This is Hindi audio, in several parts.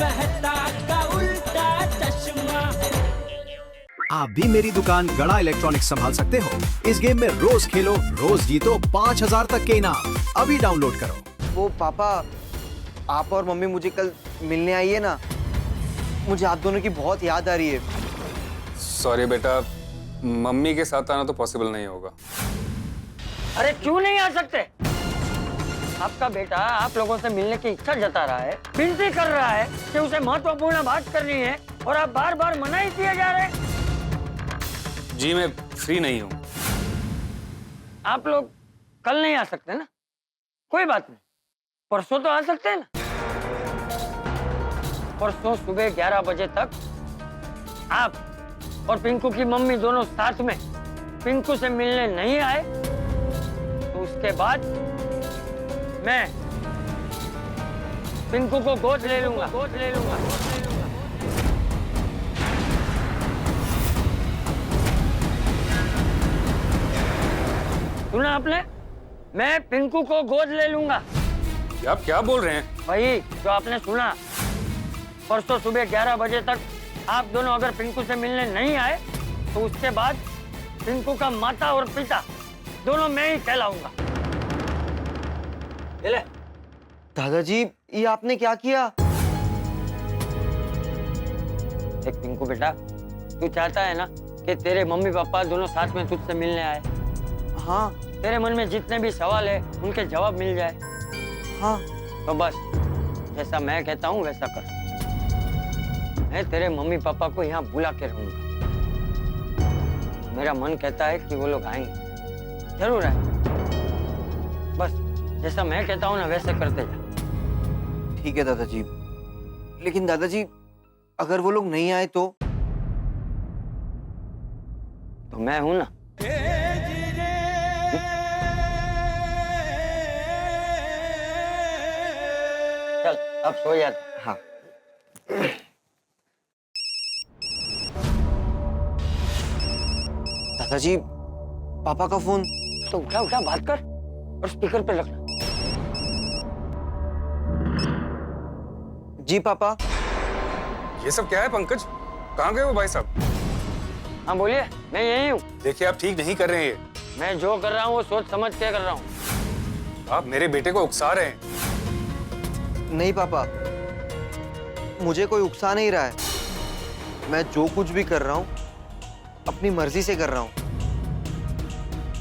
मेहता का उल्टा चश्मा। आप भी मेरी दुकान गड़ा इलेक्ट्रॉनिक्स संभाल सकते हो। इस गेम में रोज खेलो, रोज जीतो 5000 तक के इनाम। अभी डाउनलोड करो। वो पापा, आप और मम्मी मुझे कल मिलने आई है ना, मुझे आप दोनों की बहुत याद आ रही है। सॉरी बेटा, मम्मी के साथ आना तो पॉसिबल नहीं होगा। अरे क्यों नहीं आ सकते? आपका बेटा आप लोगों से मिलने की इच्छा जता रहा है, विनती कर रहा है कि उसे महत्वपूर्ण बात करनी है और आप बार बार मना ही किए जा रहे हैं। जी मैं फ्री नहीं हूँ। आप लोग कल नहीं आ सकते ना? कोई बात नहीं, परसों तो आ सकते हैं ना? परसों सुबह 11 बजे तक आप और पिंकू की मम्मी दोनों साथ में पिंकू से मिलने नहीं आए तो उसके बाद मैं पिंकू को गोद ले लूंगा। सुना आपने? मैं पिंकू को गोद ले लूंगा। आप क्या बोल रहे हैं? वही जो आपने सुना। परसों सुबह 11 बजे तक आप दोनों अगर पिंकू से मिलने नहीं आए तो उसके बाद पिंकू का माता और पिता दोनों मैं ही कहलाऊंगा। ले। दादाजी, ये आपने क्या किया? देख पिंकू बेटा, तू चाहता है ना कि तेरे मम्मी पापा दोनों साथ में तुझसे मिलने आए? हाँ तेरे मन में जितने भी सवाल है उनके जवाब मिल जाए। हाँ। तो बस जैसा मैं कहता हूँ वैसा कर। मैं तेरे मम्मी पापा को यहाँ बुला के रहूंगा। मेरा मन कहता है कि वो लोग आएंगे, जरूर आएंगे। बस जैसा मैं कहता हूँ ना वैसे करते जा। ठीक है दादाजी, लेकिन दादाजी अगर वो लोग नहीं आए तो मैं हूं ना। चल अब सो जा। हाँ। दादाजी, पापा का फोन। तो उठा उठा बात कर और स्पीकर पे रखना। जी पापा। ये सब क्या है पंकज? कहाँ गए वो भाई साहब? हाँ बोलिए, मैं यही हूँ। देखिए आप ठीक नहीं कर रहे हैं ये। मैं जो कर रहा हूँ वो सोच समझ के कर रहा हूँ। आप मेरे बेटे को उकसा रहे हैं। नहीं पापा, मुझे कोई उकसा नहीं रहा है। मैं जो कुछ भी कर रहा हूँ अपनी मर्जी से कर रहा हूँ।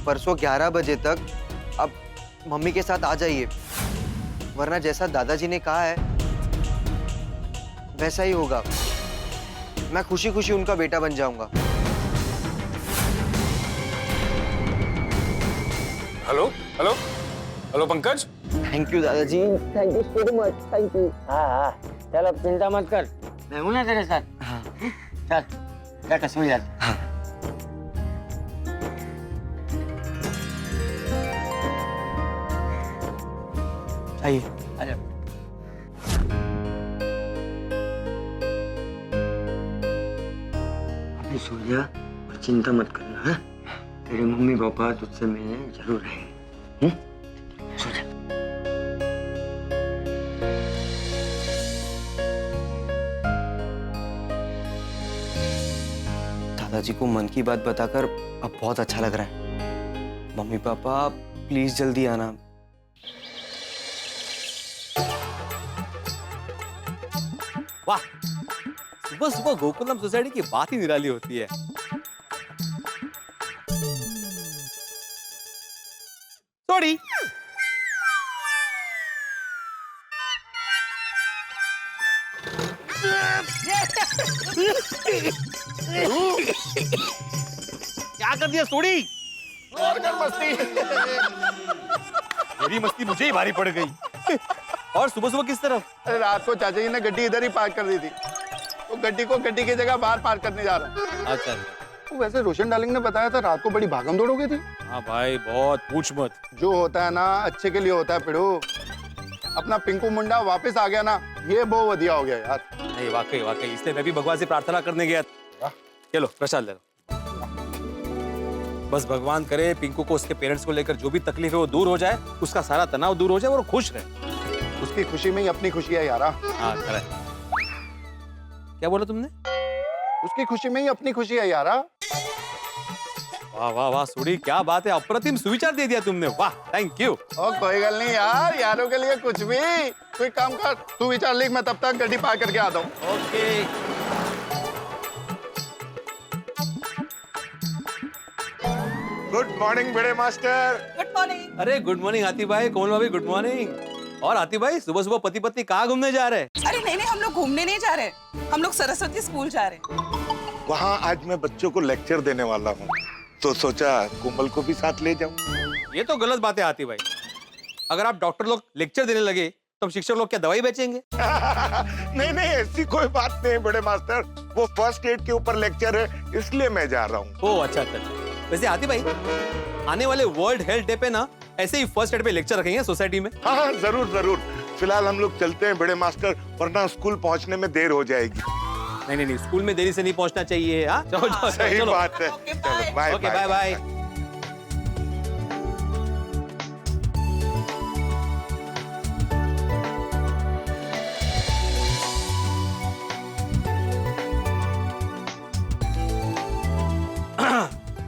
परसों 11 बजे तक अब मम्मी के साथ आ जाइए, वरना जैसा दादाजी ने कहा है वैसा ही होगा। मैं खुशी खुशी उनका बेटा बन जाऊंगा। Hello hello hello Pankaj. Thank you दादाजी। Thank you so much, thank you. हाँ, चल अब चिंता मत कर, मैं हूं ना तेरे साथ। हाँ। चल जाकर सो जा। हाँ। आइए। आजा। अभी सो जा और चिंता मत करना। है तेरे मम्मी पापा तुझसे मिलने जरूर आएंगे। सो जा। दादाजी को मन की बात बताकर अब बहुत अच्छा लग रहा है। मम्मी पापा प्लीज जल्दी आना। वाह, सुबह सुबह गोकुलम सोसाइटी की बात ही निराली होती है। सॉरी। क्या कर दिया सोड़ी? और कर मस्ती। मेरी मस्ती मुझे ही भारी पड़ गई। और सुबह सुबह किस तरफ? अरे रात को चाचा जी ने गड्डी इधर ही पार्क कर दी थी, तो गड्डी को गड्डी की जगह बाहर पार्क करने जा रहा हूँ। अच्छा। तो वैसे रोशन डार्लिंग ने बताया था रात को बड़ी भागम दौड़ हो गई थी। हाँ भाई, बहुत पूछ मत। जो होता है ना अच्छे के लिए होता है पिड़ू। अपना पिंकू मुंडा वापस आ गया ना, ये बहुत बढ़िया हो गया यार। नहीं वाकई वाकई, इसलिए मैं भी भगवान से प्रार्थना करने गया। चलो प्रसाद ले लो। बस भगवान करे पिंकू को उसके पेरेंट्स को लेकर जो भी तकलीफ है वो दूर हो जाए, उसका सारा तनाव दूर हो जाए और वो खुश रहे। उसकी खुशी में ही अपनी खुशी है यारा। हाँ, क्या बोला तुमने? उसकी खुशी में ही अपनी खुशी है यारा। वाह वाह वाह सूरी, क्या बात है, अप्रतिम सुविचार दे दिया तुमने, वाह, थैंक यू। ओ कोई गल नहीं यार, यारों के लिए कुछ भी। कोई काम कर, तू विचार लिख, मैं तब तक गड्डी पार करके आता हूँ। ओके। गुड मॉर्निंग बड़े मास्टर। Good morning. अरे गुड मॉर्निंग हाथी भाई, कोमल भाभी गुड मॉर्निंग। और हाथी भाई सुबह सुबह पति पत्नी कहाँ घूमने जा रहे हैं? अरे नहीं, हम लोग घूमने नहीं जा रहे, हम लोग सरस्वती स्कूल जा रहे हैं। वहाँ आज मैं बच्चों को लेक्चर देने वाला हूँ, तो सोचा कोमल को भी साथ ले जाऊं। ये तो गलत बात है हाथी भाई। अगर आप डॉक्टर लोग लेक्चर देने लगे तो शिक्षक लोग क्या दवाई बेचेंगे? नहीं नहीं, ऐसी कोई बात नहीं बड़े मास्टर, वो फर्स्ट एड के ऊपर लेक्चर है, इसलिए मैं जा रहा हूँ। ओह अच्छा अच्छा। वैसे हाथी भाई, आने वाले वर्ल्ड हेल्थ डे पे ना ऐसे ही फर्स्ट एड पे लेक्चर रखेंगे सोसाइटी में। हाँ जरूर जरूर। फिलहाल हम लोग चलते हैं बड़े मास्टर, वरना स्कूल पहुँचने में देर हो जाएगी। नहीं नहीं, स्कूल में देरी से नहीं पहुंचना चाहिए। हाँ चलो चलो सही चलो। बात है। ओके, चलो बाय ओके बाय बाय।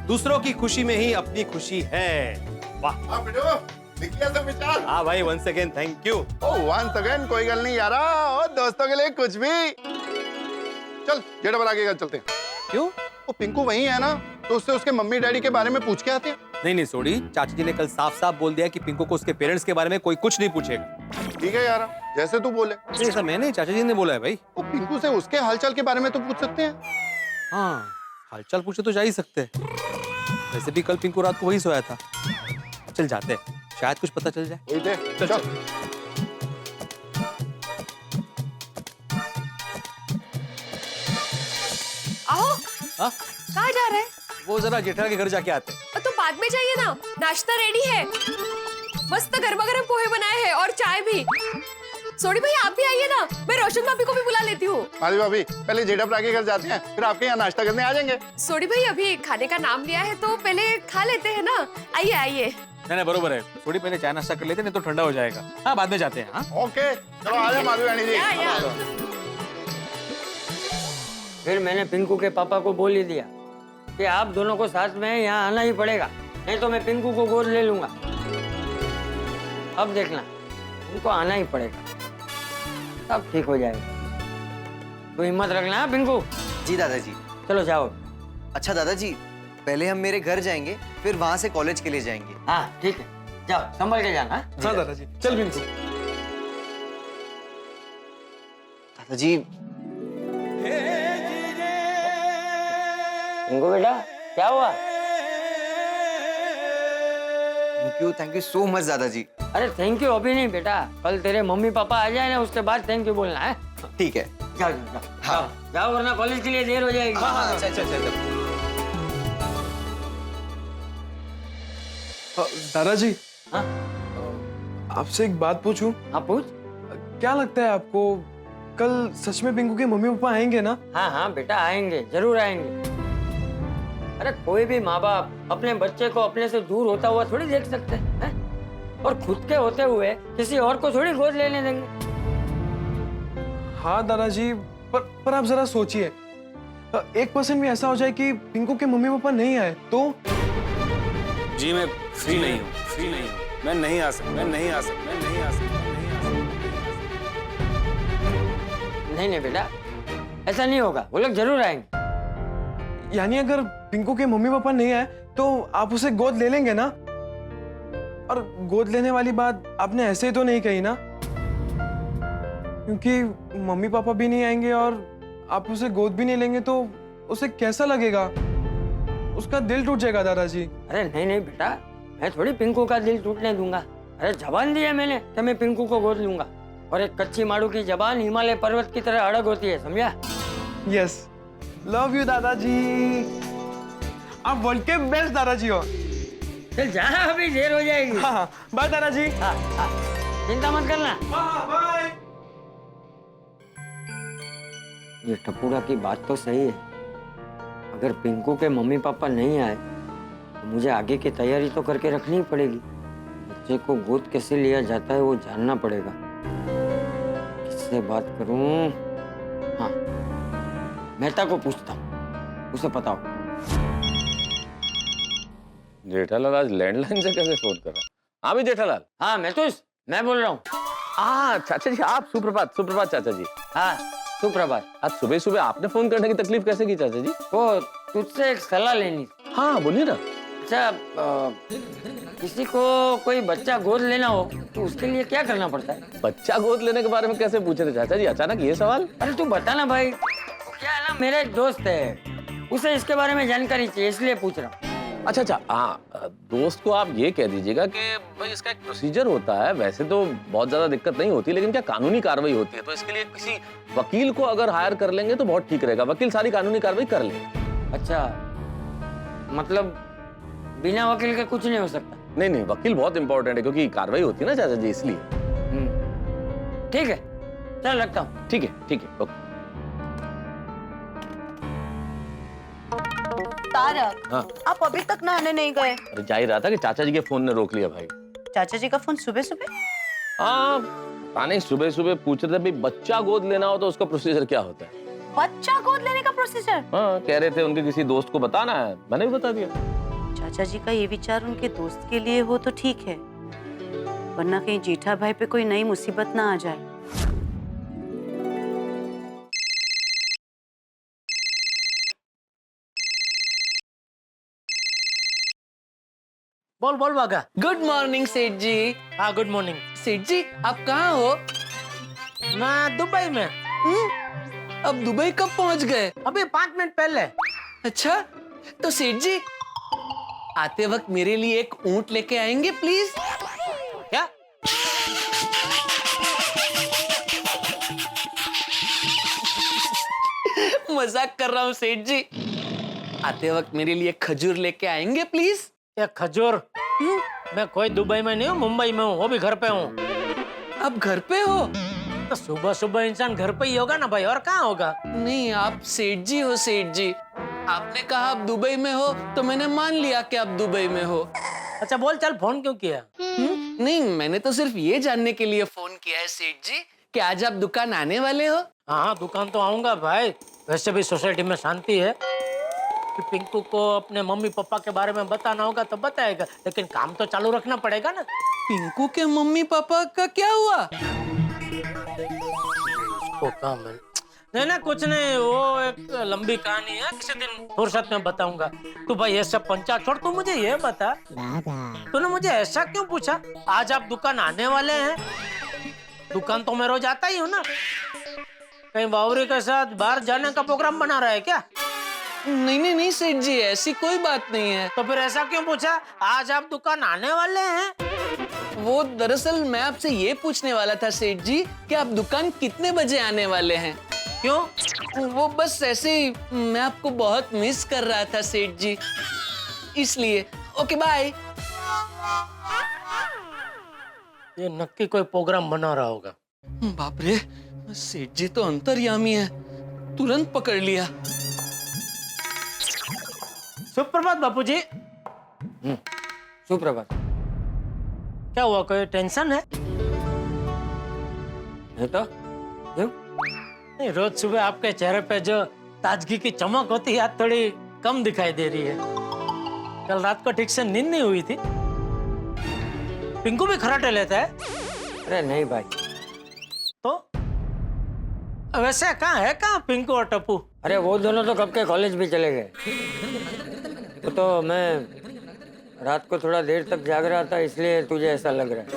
दूसरों की खुशी में ही अपनी खुशी है। वाह। हाँ बेटो, लिख लिया सब विचार? हाँ भाई, वंस अगेन थैंक यू। ओ वंस अगेन, कोई गल नहीं यारा। और दोस्तों के लिए कुछ भी। चल गेट पर आगे चलते हैं। क्यों? वो पिंकू वही है ना, तो उससे उसके मम्मी डैडी के बारे में पूछ के आते हैं। नहीं नहीं सोडी, चाची जी ने कल साफ साफ बोल दिया कि पिंकू को उसके पेरेंट्स के बारे में कोई कुछ नहीं पूछेगा। ठीक है यारा, जैसे तू बोले। नहीं ऐसा मैंने, चाचा जी ने बोला है भाई। वो पिंकू से उसके हालचाल के बारे में तो पूछ सकते हैं। हाँ, हालचाल पूछे तो जा ही सकते हैं। वैसे भी कल पिंकू रात को वही सोया था। चल जाते हैं, शायद कुछ पता चल जाए। वही थे, चल चल। चल। आओ। हाँ? कहाँ जा रहे हैं? वो जरा जेठा के घर जाके आते हैं। तो बाद में जाइए ना, नाश्ता रेडी है। मस्त गर्मा गर्म पोहे बनाए हैं और चाय भी। सोडी भाई आप भी आइए ना, मैं रोशन भाभी को भी बुला लेती हूँ। माधवी भाभी, पहले जेठापरा के घर जाते हैं, फिर आपके यहाँ नाश्ता करने आ जाएंगे। सोडी भाई अभी खाने का नाम लिया है तो पहले खा लेते हैं ना। आइए आइए। नहीं नहीं बरोबर है, थोड़ी पहले चाय नाश्ता कर लेते, नहीं तो ठंडा हो जाएगा। हाँ बाद में जाते हैं। हाँ ओके, चलो आ जाओ माधवी रानी जी। या। फिर मैंने पिंकू के पापा को बोल ही दिया कि आप दोनों को साथ में यहाँ आना ही पड़ेगा, नहीं तो मैं पिंकू को गोद ले लूंगा। अब देखना, उनको आना ही पड़ेगा, तब ठीक हो जाएगा। तो हिम्मत रखना है पिंकू। जी दादाजी। चलो जाओ। अच्छा दादाजी, पहले हम मेरे घर जाएंगे, फिर वहाँ से कॉलेज के लिए जाएंगे। हाँ ठीक है, जाओ संभल के जाना। हाँ दादाजी, चल पिंकू। दादाजी, पिंकू बेटा क्या हुआ? थैंक यू सो मच दादाजी। अरे थैंक यू अभी नहीं बेटा, कल तेरे मम्मी पापा आ जाए ना, उसके बाद थैंक यू बोलना है। ठीक है। जाओ जाओ जाओ, जाओ वरना कॉलेज के लिए देर हो जाएगी। चल चल चल। दादाजी, हाँ आपसे एक बात पूछूं? हाँ पूछ। क्या लगता है आपको, कल सच में पिंकू के मम्मी पापा आएंगे ना? हाँ हाँ बेटा आएंगे, जरूर आएंगे। अरे कोई भी माँ बाप अपने बच्चे को अपने से दूर होता हुआ थोड़ी देख सकते हैं, और खुद के होते हुए किसी और को थोड़ी गोद लेने देंगे। हाँ दादाजी, पर आप जरा सोचिए, 1% भी ऐसा हो जाए कि पिंकू के मम्मी पापा नहीं आए तो? जी मैं फ्री नहीं हूँ, फ्री नहीं हूँ, मैं नहीं आ सकता, मैं नहीं आ सकता, मैं नहीं आ सकता, मैं नहीं आ सकता। नहीं बेटा, ऐसा नहीं होगा, वो लोग जरूर आएंगे। यानी अगर पिंकू के मम्मी पापा नहीं आए तो आप उसे गोद ले लेंगे ना? और गोद लेने वाली बात आपने ऐसे ही तो नहीं कही ना? क्योंकि मम्मी पापा भी नहीं आएंगे और आप उसे गोद भी नहीं लेंगे तो उसे कैसा लगेगा? उसका दिल टूट जाएगा दादाजी। अरे नहीं बेटा, मैं थोड़ी पिंकू का दिल टूटने दूंगा। अरे जबान दी है मैंने कि मैं पिंकू को गोद लूंगा, और एक कच्ची माड़ू की जबान हिमालय पर्वत की तरह अड़ग होती है, समझा? यस, लव यू दादाजी, आप वर्ल्ड के बेस्ट दादाजी हो। चल जा, अभी देर हो जाएगी। हाँ, बाय दादाजी। हाँ, चिंता मत करना। बाय। ये टपूरा की बात तो सही है, अगर पिंकू के मम्मी पापा नहीं आए तो मुझे आगे की तैयारी तो करके रखनी ही पड़ेगी। बच्चे को गोद कैसे लिया जाता है वो जानना पड़ेगा। किससे बात करूं? हाँ, मेहता को पूछता हूँ, उसे पता हो। जेठालाल आज लैंडलाइन से कैसे फोन कर रहा है? हाँ भी जेठालाल। हाँ महतूस, मैं बोल रहा हूँ। चाचा जी आप सुप्रभात। सुप्रभात चाचा जी। हाँ सुप्रभात। आज सुबह सुबह आपने फोन करने की तकलीफ कैसे की चाचा जी? वो तुझसे एक सलाह लेनी। हाँ बोलिए ना। अच्छा, किसी को कोई बच्चा गोद लेना हो तो उसके लिए क्या करना पड़ता है? बच्चा गोद लेने के बारे में कैसे पूछे थे चाचा जी अचानक ये सवाल? अरे तू बता ना भाई। क्या है ना, मेरा एक दोस्त है, उसे इसके बारे में जानकारी चाहिए, इसलिए पूछ रहा हूँ। अच्छा हाँ, दोस्त को आप ये कह दीजिएगा कि भाई इसका एक प्रोसीजर होता है। वैसे तो बहुत ज्यादा दिक्कत नहीं होती, लेकिन क्या कानूनी कार्रवाई होती है, तो इसके लिए किसी वकील को अगर हायर कर लेंगे तो बहुत ठीक रहेगा। वकील सारी कानूनी कार्रवाई कर लेंगे। अच्छा, मतलब बिना वकील के कुछ नहीं हो सकता? नहीं, वकील बहुत इंपॉर्टेंट है क्योंकि कार्रवाई होती है ना चाचा जी, इसलिए। ठीक है, चल रखता हूँ। ठीक है ओके। तारक, हाँ। आप अभी तक नहाने नहीं गए? अरे जा ही रहा था कि चाचा जी के फोन ने रोक लिया भाई। चाचा जी का फोन सुबह सुबह? हाँ पता नहीं, सुबह सुबह पूछ रहे थे भाई बच्चा गोद लेना हो तो उसका प्रोसीजर क्या होता है। बच्चा गोद लेने का प्रोसीजर? हाँ कह रहे थे उनके किसी दोस्त को बताना है, मैंने भी बता दिया। चाचा जी का ये विचार उनके दोस्त के लिए हो तो ठीक है, वरना कहीं जेठा भाई पे कोई नई मुसीबत ना आ जाए। बोल बोल बागा। गुड मॉर्निंग सेठ जी। हाँ गुड मॉर्निंग। सेठ जी आप कहाँ हो? मैं दुबई में। अब दुबई कब पहुंच गए? अभी 5 मिनट पहले। अच्छा, तो सेठ जी आते वक्त मेरे लिए एक ऊंट लेके आएंगे प्लीज? क्या? मजाक कर रहा हूँ सेठ जी। आते वक्त मेरे लिए खजूर लेके आएंगे प्लीज? ये खजूर? मैं कोई दुबई में नहीं हूँ, मुंबई में हूँ, वो भी घर पे हूँ। आप घर पे हो? तो सुबह सुबह इंसान घर पे ही होगा ना भाई, और कहाँ होगा? नहीं, आप सेठ जी हो सेठ जी। आपने कहा आप दुबई में हो तो मैंने मान लिया कि आप दुबई में हो। अच्छा बोल, चल फोन क्यों किया? नहीं, मैंने तो सिर्फ ये जानने के लिए फोन किया है सेठ जी कि आज आप दुकान आने वाले हो। हाँ दुकान तो आऊंगा भाई। वैसे भी सोसाइटी में शांति है कि पिंकू को अपने मम्मी पापा के बारे में बताना होगा तो बताएगा, लेकिन काम तो चालू रखना पड़ेगा ना। पिंकू के मम्मी पापा का क्या हुआ? वो काम है। नहीं ना, कुछ नहीं, वो एक लंबी कहानी है, किसी दिन फुर्सत में बताऊंगा। तू भाई ये सब पंचायत छोड़, तू मुझे ये बता, तूने मुझे ऐसा क्यों पूछा? आज आप दुकान आने वाले हैं? दुकान तो मैं रोज आता ही हूँ ना। कहीं बावरी के साथ बाहर जाने का प्रोग्राम बना रहा है क्या? नहीं सेठ जी, ऐसी कोई बात नहीं है। तो फिर ऐसा क्यों पूछा? आज आप दुकान आने वाले हैं? वो दरअसल मैं आपसे ये पूछने वाला था सेठ जी कि आप दुकान कितने बजे आने वाले हैं? क्यों? वो बस ऐसे ही, मैं आपको बहुत मिस कर रहा था सेठ जी, इसलिए। Okay bye. ये नक्की कोई प्रोग्राम बना रहा होगा। बाप रे, सेठ जी तो अंतर्यामी है, तुरंत पकड़ लिया। सुप्रभात बापूजी। सुप्रभात। क्या हुआ, कोई टेंशन है? नहीं तो क्यों? नहीं, रोज सुबह आपके चेहरे पे जो ताजगी की चमक होती है आज थोड़ी कम दिखाई दे रही है। कल रात को ठीक से नींद नहीं हुई थी। पिंकू भी खराटे लेता है? अरे नहीं भाई। तो वैसे कहाँ है, कहाँ पिंकू और टप्पू? अरे वो दोनों तो कब के कॉलेज भी चले गए। वो तो मैं रात को थोड़ा देर तक जाग रहा था, इसलिए तुझे ऐसा लग रहा है।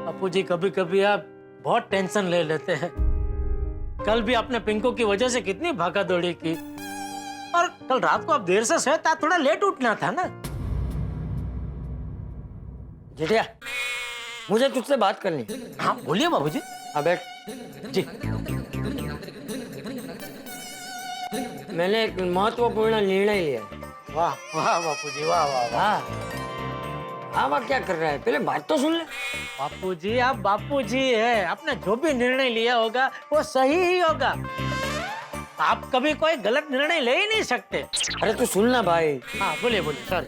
अपू जी कभी कभी आप बहुत टेंशन ले लेते हैं। कल भी आपने पिंकू की वजह से कितनी भागा दौड़ी की, और कल रात को आप देर से सोए, थोड़ा लेट उठना था ना। जेठिया, मुझे तुझसे बात करनी। हाँ बोलिए बाबूजी। हाँ बैठ। जी, मैंने एक महत्वपूर्ण निर्णय लिया है। वाह वाह बापूजी, वाह वाह वाह। हाँ वाह, क्या कर रहा है, पहले बात तो सुन ले। बापूजी, आप बापूजी है, आपने जो भी निर्णय लिया होगा वो सही ही होगा। आप कभी कोई गलत निर्णय ले ही नहीं सकते। अरे तू सुनना भाई। हाँ बोलिए बोलिए, सॉरी।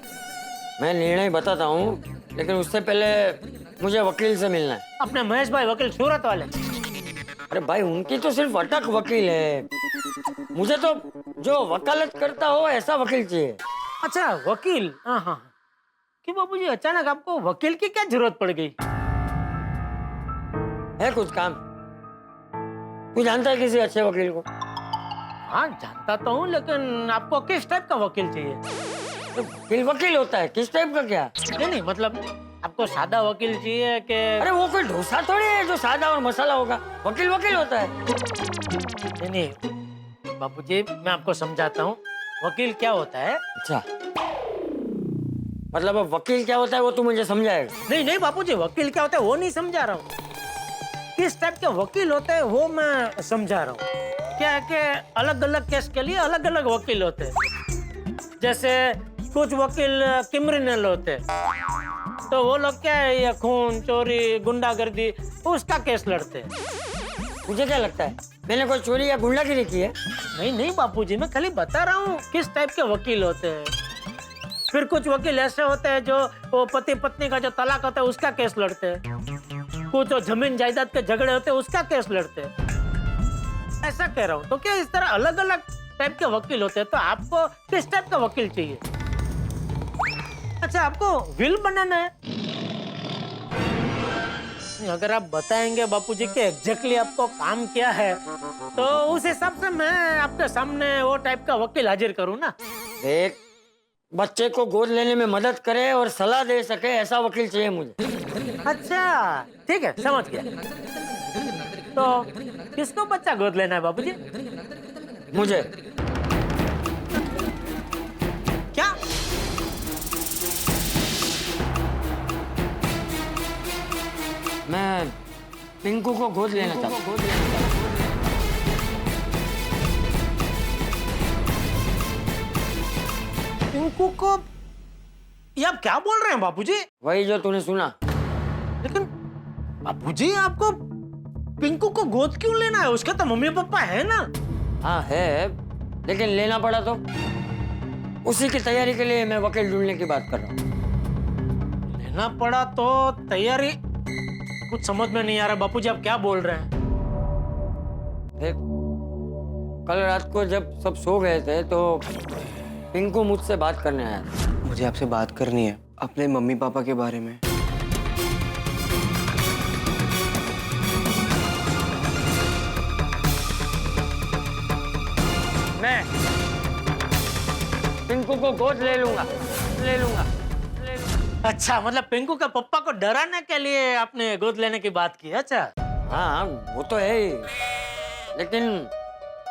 मैं निर्णय बताता हूँ, लेकिन उससे पहले मुझे वकील से मिलना है। अपने महेश भाई वकील सूरत वाले। अरे भाई, उनकी तो सिर्फ अटक वकील है, मुझे तो जो वकालत करता हो ऐसा वकील चाहिए। अच्छा वकील, हाँ हाँ। क्यों बाबूजी अचानक आपको वकील की क्या जरूरत पड़ गई? है कुछ काम? तू जानता है किसी अच्छे वकील को? हाँ जानता तो हूँ, लेकिन आपको किस टाइप का वकील चाहिए? तो वकील वकील होता है, किस टाइप का क्या? नहीं मतलब आपको सादा वकील चाहिए कि? अरे वो कोई डोसा थोड़ी है जो सादा और मसाला होगा। वकील वकील होता है। नहीं बाबूजी, मैं आपको समझाता हूँ वकील क्या होता है। अच्छा, मतलब अब वकील क्या होता है वो तू मुझे समझाएगा? नहीं नहीं बाबूजी, वकील क्या होता है वो नहीं समझा रहा हूँ, किस टाइप के वकील होते हैं वो मैं समझा रहा हूँ। क्या है कि अलग अलग केस के लिए अलग अलग वकील होते हैं। जैसे कुछ वकील क्रिमिनल होते हैं, तो वो लोग क्या है, ये खून चोरी गुंडागर्दी उसका केस लड़ते हैं। मुझे क्या लगता है मैंने कोई चोरी या गुंडागिरी की है? नहीं नहीं बापूजी, मैं खाली बता रहा हूँ किस टाइप के वकील होते हैं। फिर कुछ वकील ऐसे होते हैं जो वो पति पत्नी का जो तलाक होता है उसका केस लड़ते हैं। कुछ जो जमीन जायदाद के झगड़े होते हैं उसका केस लड़ते हैं। ऐसा कह रहा हूँ। तो क्या इस तरह अलग अलग टाइप के वकील होते हैं, तो आपको किस टाइप का वकील चाहिए? अच्छा, आपको विल बनाना है? अगर आप बताएंगे बापूजी के एग्जैक्टली आपको काम क्या है, तो उस हिसाब से मैं आपके सामने वो टाइप का वकील हाजिर करूँ ना। देख, बच्चे को गोद लेने में मदद करे और सलाह दे सके ऐसा वकील चाहिए मुझे। अच्छा ठीक है, समझ गया। तो किसको बच्चा गोद लेना है बाबूजी? मुझे। क्या? मैं पिंकू को गोद लेना चाहता हूँ। पिंकू को? ये आप क्या बोल रहे हैं बापूजी? वही जो तूने सुना। लेकिन बापूजी, आपको पिंकू को गोद क्यों लेना है? उसके तो मम्मी पापा है ना। हाँ है, लेकिन लेना पड़ा तो उसी की तैयारी के लिए मैं वकील ढूंढने की बात कर रहा हूँ। लेना पड़ा तो तैयारी? कुछ समझ में नहीं आ रहा बापूजी, आप क्या बोल रहे हैं? देख, कल रात को जब सब सो गए थे तो पिंकू मुझसे बात करने आया था। मुझे आपसे बात करनी है अपने मम्मी पापा के बारे में। मैं पिंकू को गोद ले लूंगा, ले लूंगा। अच्छा, मतलब पिंकू के पप्पा को डराने के लिए आपने गोद लेने की बात की? अच्छा हाँ, वो तो है ही, लेकिन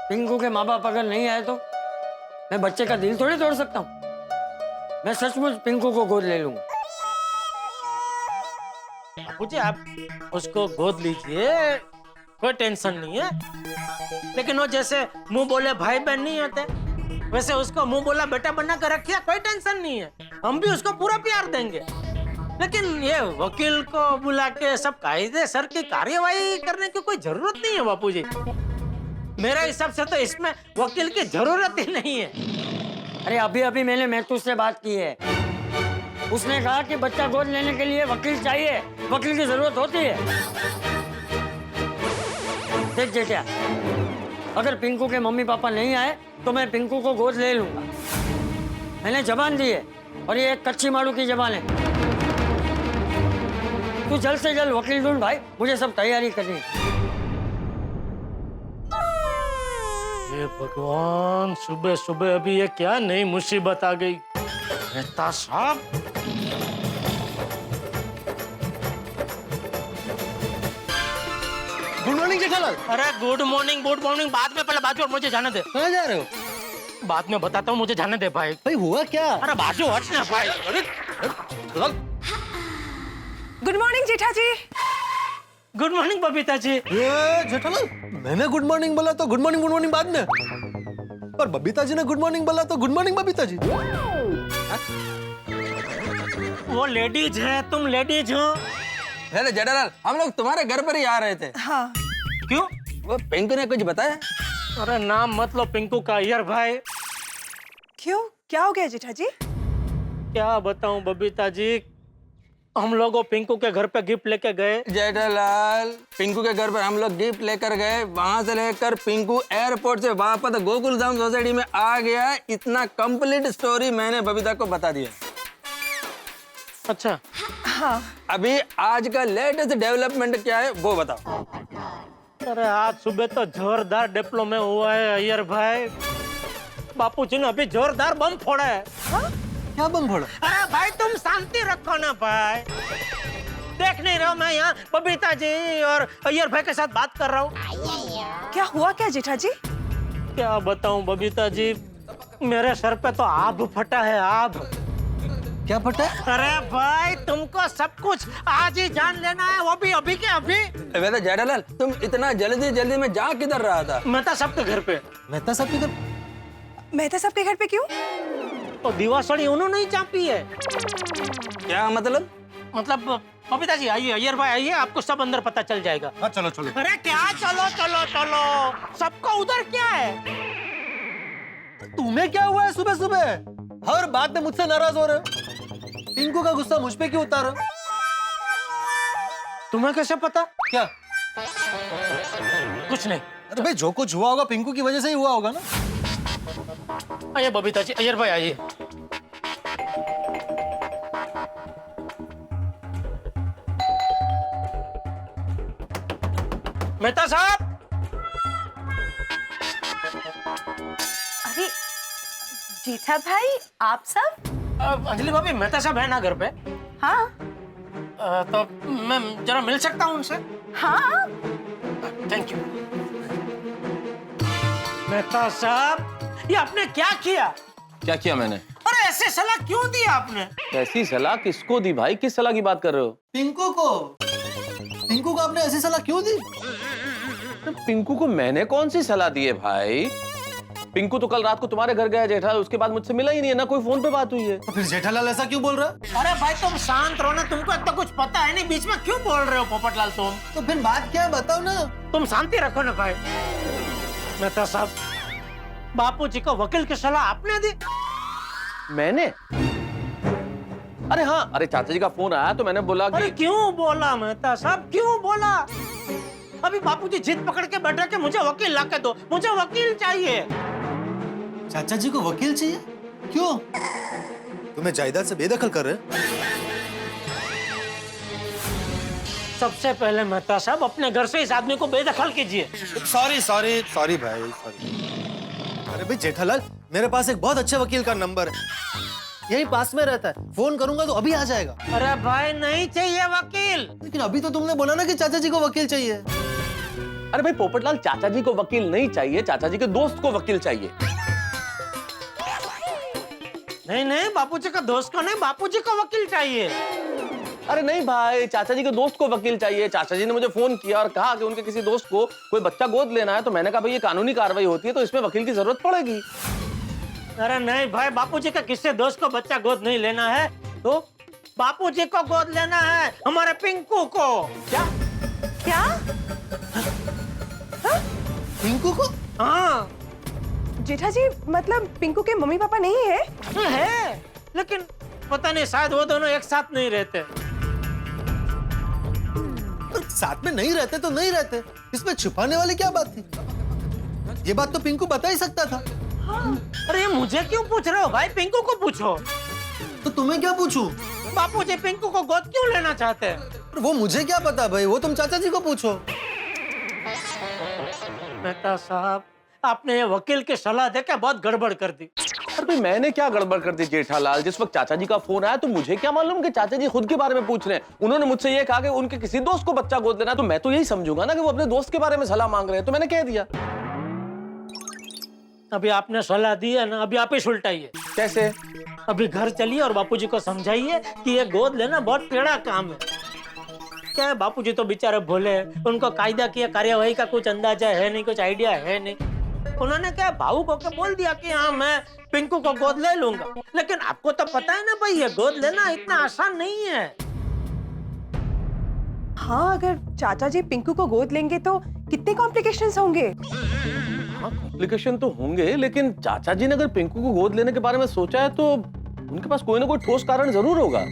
पिंकू के माँ बाप अगर नहीं आए तो मैं बच्चे का दिल थोड़ी तोड़ सकता हूँ। मैं सचमुच पिंकू को गोद ले लूंगा। बापूजी, आप उसको गोद लीजिए, कोई टेंशन नहीं है। लेकिन वो जैसे मुंह बोले भाई बहन नहीं होते, वैसे उसको मुंह बोला बेटा बना कर रखिए, कोई टेंशन नहीं है। हम भी उसको पूरा प्यार देंगे। लेकिन ये वकील को बुला के सब कायदे सर की कार्यवाही करने की कोई जरूरत नहीं है बापूजी। मेरा हिसाब से तो इसमें वकील की जरूरत ही नहीं है। अरे अभी अभी मैंने महतू से बात की है, उसने कहा कि बच्चा गोद लेने के लिए वकील चाहिए, वकील की जरूरत होती है। देख जेठिया, अगर पिंकू के मम्मी पापा नहीं आए तो मैं पिंकू को गोद ले लूंगा। मैंने जबान दी है और ये एक कच्ची मारू की जबान है। तू जल्द से जल्द वकील ढूंढ भाई, मुझे सब तैयारी करनी है। ये भगवान, सुबह सुबह अभी ये क्या नई मुसीबत आ गई। मेहता साहब, गुड मॉर्निंग जेठालाल। अरे गुड मॉर्निंग बाद में, पहले बाजू, मुझे जाने दे। कहाँ जा रहे हो? बाद में बताता हूँ, मुझे जाने दे भाई। भाई हुआ क्या? अरे बाजू हट ना भाई। अरे गुड मॉर्निंग जेठा जी। Good morning Babita ji. ये जेठालाल, मैंने गुड मॉर्निंग बोला तो गुड मॉर्निंग बाद में, और बबीता जी ने गुड मॉर्निंग बोला तो गुड मॉर्निंग बबीता जी। वो लेडीज है, तुम लेडीज हो। अरे जेठालाल, हम लोग तुम्हारे घर पर ही आ रहे थे। हाँ। क्यों? वो पिंकू ने कुछ बताया? अरे नाम मतलब पिंकू का यार भाई। क्यों, क्या हो गया जेठा जी? क्या बताऊं बबीता जी, हम लोग वो पिंकू के घर पे गिफ्ट लेके गए। जेठालाल, पिंकू के घर पर हम लोग गिफ्ट लेकर गए, वहां से लेकर पिंकू एयरपोर्ट से वापस गोकुल धाम सोसाइटी में आ गया। इतना कंप्लीट स्टोरी मैंने बबीता को बता दिया। अच्छा हाँ। अभी आज का लेटेस्ट डेवलपमेंट क्या है वो बताओ। अरे आज सुबह तो जोरदार डिप्लोमा हुआ है अय्यर भाई। बापूजी ने अभी जोरदार बम फोड़ा है। हाँ? क्या बम फोड़ा? अरे भाई तुम शांति रखो ना भाई। देख नहीं रहे हो मैं यहाँ बबीता जी और अय्यर भाई के साथ बात कर रहा हूँ। क्या हुआ क्या जेठा जी? क्या बताऊँ बबीता जी, मेरे सर पे तो आग फटा है, आग। क्या फटा? अरे भाई तुमको सब कुछ आज ही जान लेना है, वो भी अभी के अभी। वैसे जेठालाल, तुम इतना जल्दी में जा किधर रहा था? मेहता साहब के घर पे। मेहता साहब के घर? मेहता साहब के घर पे क्यों? तो दीवासड़ी उन्होंने ही चापी है। क्या मतलब? मतलब बबीता जी आइए, अय्यर भाई आइए, आपको सब अंदर पता चल जाएगा। हाँ चलो चलो। अरे क्या चलो चलो चलो, सबको उधर क्या है? तुम्हें क्या हुआ है सुबह सुबह? हर बात में मुझसे नाराज हो रहे हो। पिंकू का गुस्सा मुझ पे क्यों उतारा? तुम्हें कैसे पता? क्या? कुछ नहीं। अरे भाई जो कुछ हुआ होगा पिंकू की वजह से ही हुआ होगा ना। आइए बबीता जी, अय्यर भाई आइए। मेहता साहब। अरे जेठा भाई, आप सब? अंजलि भाभी, मेहता साहब है ना घर पे? हाँ। तो मैं जरा मिल सकता हूँ उनसे? हाँ। Thank you. मेहता साहब, ये आपने क्या किया? क्या किया मैंने? अरे ऐसे सलाह क्यों दी आपने? ऐसी सलाह किसको दी भाई? किस सलाह की बात कर रहे हो? पिंकू को। पिंकू को आपने ऐसी सलाह क्यों दी? पिंकू को मैंने कौन सी सलाह दी है भाई? पिंकू तो कल रात को तुम्हारे घर गया जेठालाल, उसके बाद मुझसे मिला ही नहीं है, ना कोई फोन पे बात हुई है। तो फिर जेठालाल ऐसा क्यों बोल रहा है? अरे भाई तुम शांत रहो ना, तुमको एक तो कुछ पता है नहीं, बीच में क्यों बोल रहे हो पोपटलाल तुम? तो फिर बात क्या है बताओ ना। तुम शांति रखो ना भाई। मेहता साहब, बापूजी को वकील की सलाह आपने दी? मैंने? अरे हाँ, अरे चाचा जी का फोन आया तो मैंने बोला कि... अरे क्यों बोला मेहता साहब, क्यों बोला? अभी बापूजी जिद पकड़ के बैठे कि मुझे वकील ला के दो, मुझे वकील चाहिए। चाचा जी को वकील चाहिए? क्यों? तुम्हें जायदाद से बेदखल कर रहे? सबसे पहले मेहता साहब अपने घर से इस आदमी को बेदखल कीजिए। सॉरी सॉरी सॉरी भाई, सॉरी। अरे भाई जेठालाल, मेरे पास एक बहुत अच्छे वकील का नंबर है, यही पास में रहता है, फोन करूंगा तो अभी आ जाएगा। अरे भाई नहीं चाहिए वकील। लेकिन अभी तो तुमने बोला ना कि चाचा जी को वकील चाहिए। अरे भाई पोपटलाल, चाचा जी को वकील नहीं चाहिए, चाचा जी के दोस्त को वकील चाहिए। नहीं नहीं, बापूजी का दोस्त को नहीं, बापूजी को वकील चाहिए। अरे नहीं भाई, चाचा जी के दोस्त को वकील चाहिए। चाचा जी ने मुझे फोन किया और कहा कि उनके किसी दोस्त को कोई बच्चा गोद लेना है, तो मैंने कहा भाई ये कानूनी कार्रवाई होती है तो इसमें वकील की जरूरत पड़ेगी। अरे नहीं भाई, बापूजी का किसी दोस्त को बच्चा गोद नहीं लेना है, तो बापूजी को गोद लेना है, हमारे पिंकू को। क्या? क्या? पिंकू को? हाँ। जेठा जी, मतलब पिंकू के मम्मी पापा नहीं है? है, लेकिन पता नहीं शायद वो दोनों एक साथ नहीं रहते। साथ में नहीं रहते तो नहीं रहते, इसमें छुपाने वाली क्या बात थी? ये बात तो पिंकू बता ही सकता था। हाँ। अरे ये मुझे क्यों पूछ रहे हो भाई? पिंकू को पूछो। तो तुम्हें क्या पूछूं? बापूजी पिंकू को गोद क्यों लेना चाहते हैं? वो मुझे क्या पता भाई, वो तुम चाचा जी को पूछो। मेहता साहब, आपने ये वकील की सलाह देकर बहुत गड़बड़ कर दी। अरे भाई मैंने क्या गड़बड़ कर दी जेठालाल? जिस वक्त चाचा जी का फोन आया तो मुझे क्या मालूम कि चाचा जी खुद के बारे में पूछ रहे हैं। उन्होंने मुझसे ये कहा कि उनके किसी दोस्त को बच्चा गोद लेना, तो मैं तो यही समझूंगा ना कि वो अपने दोस्त के बारे में सलाह मांग रहे हैं, तो मैंने कह दिया। अभी आपने सलाह दी है ना, अभी आप ही सुलटाइए। कैसे? अभी घर चलिए और बापूजी को समझाइए कि ये गोद लेना बहुत टेढ़ा काम है। क्या है, बापूजी तो बेचारे भोले हैं, उनको कायदा की कार्यवाही का कुछ अंदाजा है नहीं, कुछ आइडिया है नहीं। उन्होंने क्या भावुक होकर बोल दिया कि हाँ मैं पिंकू को गोद ले लूंगा, लेकिन आपको तो पता है ना भाई, ये गोद लेना इतना आसान नहीं है। हाँ, अगर चाचा जी पिंकू को गोद लेंगे तो कितने कॉम्प्लिकेशंस होंगे? हाँ कॉम्प्लिकेशन तो होंगे, लेकिन चाचा जी ने अगर पिंकू को गोद लेने के बारे में सोचा है तो उनके पास कोई ना कोई ठोस कारण जरूर होगा।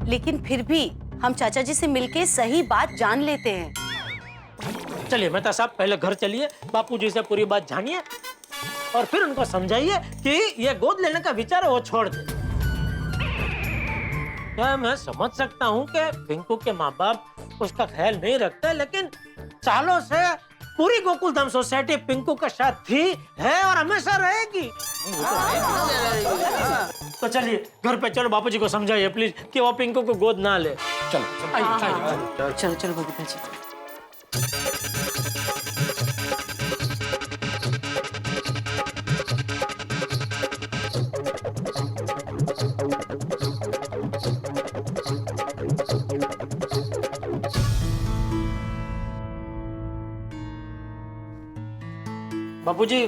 लेकिन फिर भी हम चाचा जी से मिलके सही बात जान लेते हैं। चलिए मेहता साहब, पहले घर चलिए, बापूजी से पूरी बात जानिए और फिर उनको समझाइए कि ये गोद लेने का विचार है वो छोड़ दे। क्या मैं समझ सकता हूँ कि पिंकू के माँ बाप उसका ख्याल नहीं रखते, लेकिन सालों से पूरी गोकुलधाम सोसाइटी पिंकू का साथ थी, है और हमेशा रहेगी। तो चलिए घर पे चलो, बापूजी को समझाइए प्लीज कि वो पिंकू को गोद ना ले। चलो आइए। चलो चलो बबीता जी। बापूजी,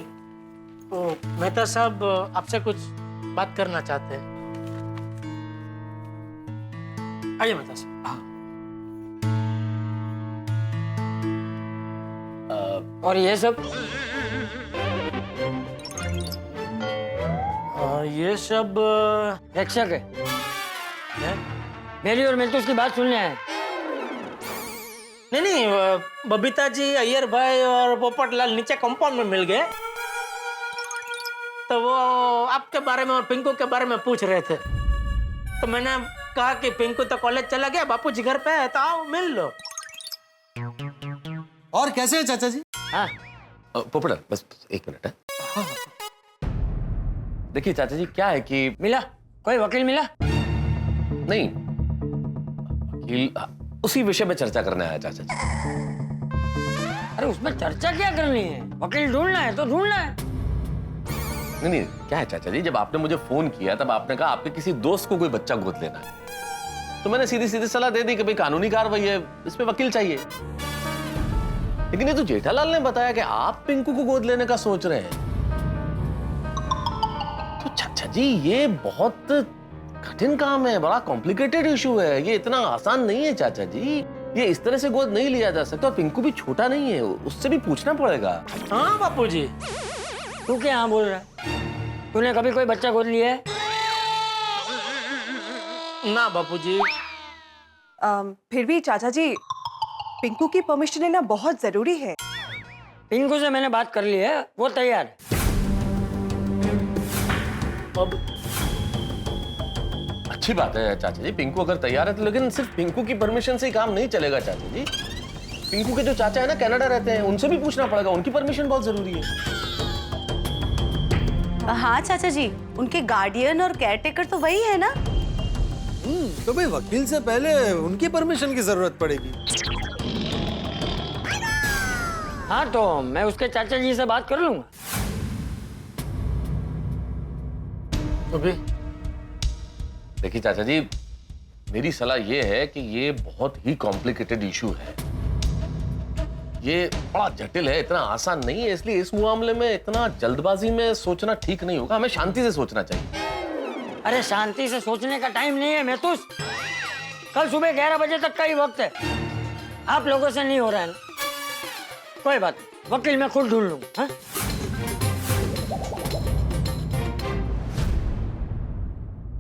तो मेहता साहब आपसे कुछ बात करना चाहते हैं। आइए मेहता साहब। और ये सब ये सब प्रेक्षक है। मेरी और मिल्टूस की बात सुनने आए। नहीं, बबीता जी, अय्यर भाई और पोपटलाल नीचे कंपाउंड में मिल गए, तो वो आपके बारे में और पिंकू के बारे में पूछ रहे थे। तो मैंने कहा कि पिंकू तो कॉलेज चला गया, बापूजी घर पे है, तो आओ मिल लो। और कैसे हैं चाचा जी? हाँ पोपटलाल, बस एक मिनट है। देखिए चाचा जी, क्या है कि मिला कोई वकील मिला? नहीं, वकील उसी विषय में चर्चा करने आया चाचा जी। अरे उसमें चर्चा क्या करनी है? वकील ढूंढना है तो ढूंढना है। नहीं, क्या है चाचा जी, जब आपने मुझे फोन किया तब आपने कहा आपके किसी दोस्त को कोई बच्चा गोद लेना है, तो मैंने सीधी सीधी सलाह दे दी कि भाई कानूनी कार्रवाई है, इसमें वकील चाहिए। लेकिन ये तो जेठालाल ने बताया कि आप पिंकू को गोद लेने का सोच रहे हैं। तो चाचा जी, ये बहुत कठिन काम है, बड़ा कॉम्प्लिकेटेड इशू है, ये इतना आसान नहीं है चाचा जी। ये इस तरह से गोद नहीं लिया जा सकता, और पिंकू भी छोटा नहीं है, उससे भी पूछना पड़ेगा। हाँ बापूजी। तू क्या हाँ बोल रहा है? तूने कभी कोई बच्चा गोद लिया है? ना बापूजी। फिर भी चाचा जी, पिंकू की परमिशन लेना बहुत जरूरी है। पिंकू से मैंने बात कर ली है, वो तैयार है। अब अच्छी बात है चाचा जी, पिंकू अगर तैयार है तो, लेकिन सिर्फ पिंकू की परमिशन से ही काम नहीं चलेगा चाचा जी। पिंकू के जो चाचा है ना, कनाडा रहते हैं, उनसे भी पूछना पड़ेगा, उनकी परमिशन बहुत जरूरी है। हाँ चाचा जी, उनके गार्डियन और केयरटेकर तो वही है ना। तो भाई वकील से पहले उनकी परमिशन की जरूरत पड़ेगी। हाँ तो मैं उसके चाचा जी से बात कर लूंगा। तो भी देखिए चाचा जी, मेरी सलाह ये है कि ये बहुत ही कॉम्प्लिकेटेड इशू है, ये बड़ा जटिल है, इतना आसान नहीं है, इसलिए इस मामले में इतना जल्दबाजी में सोचना ठीक नहीं होगा, हमें शांति से सोचना चाहिए। अरे शांति से सोचने का टाइम नहीं है मेहतूस, कल सुबह 11 बजे तक का ही वक्त है। आप लोगों से नहीं हो रहा है ना, कोई बात नहीं, वकील मैं खुद ढूंढ लूंगा। हाँ?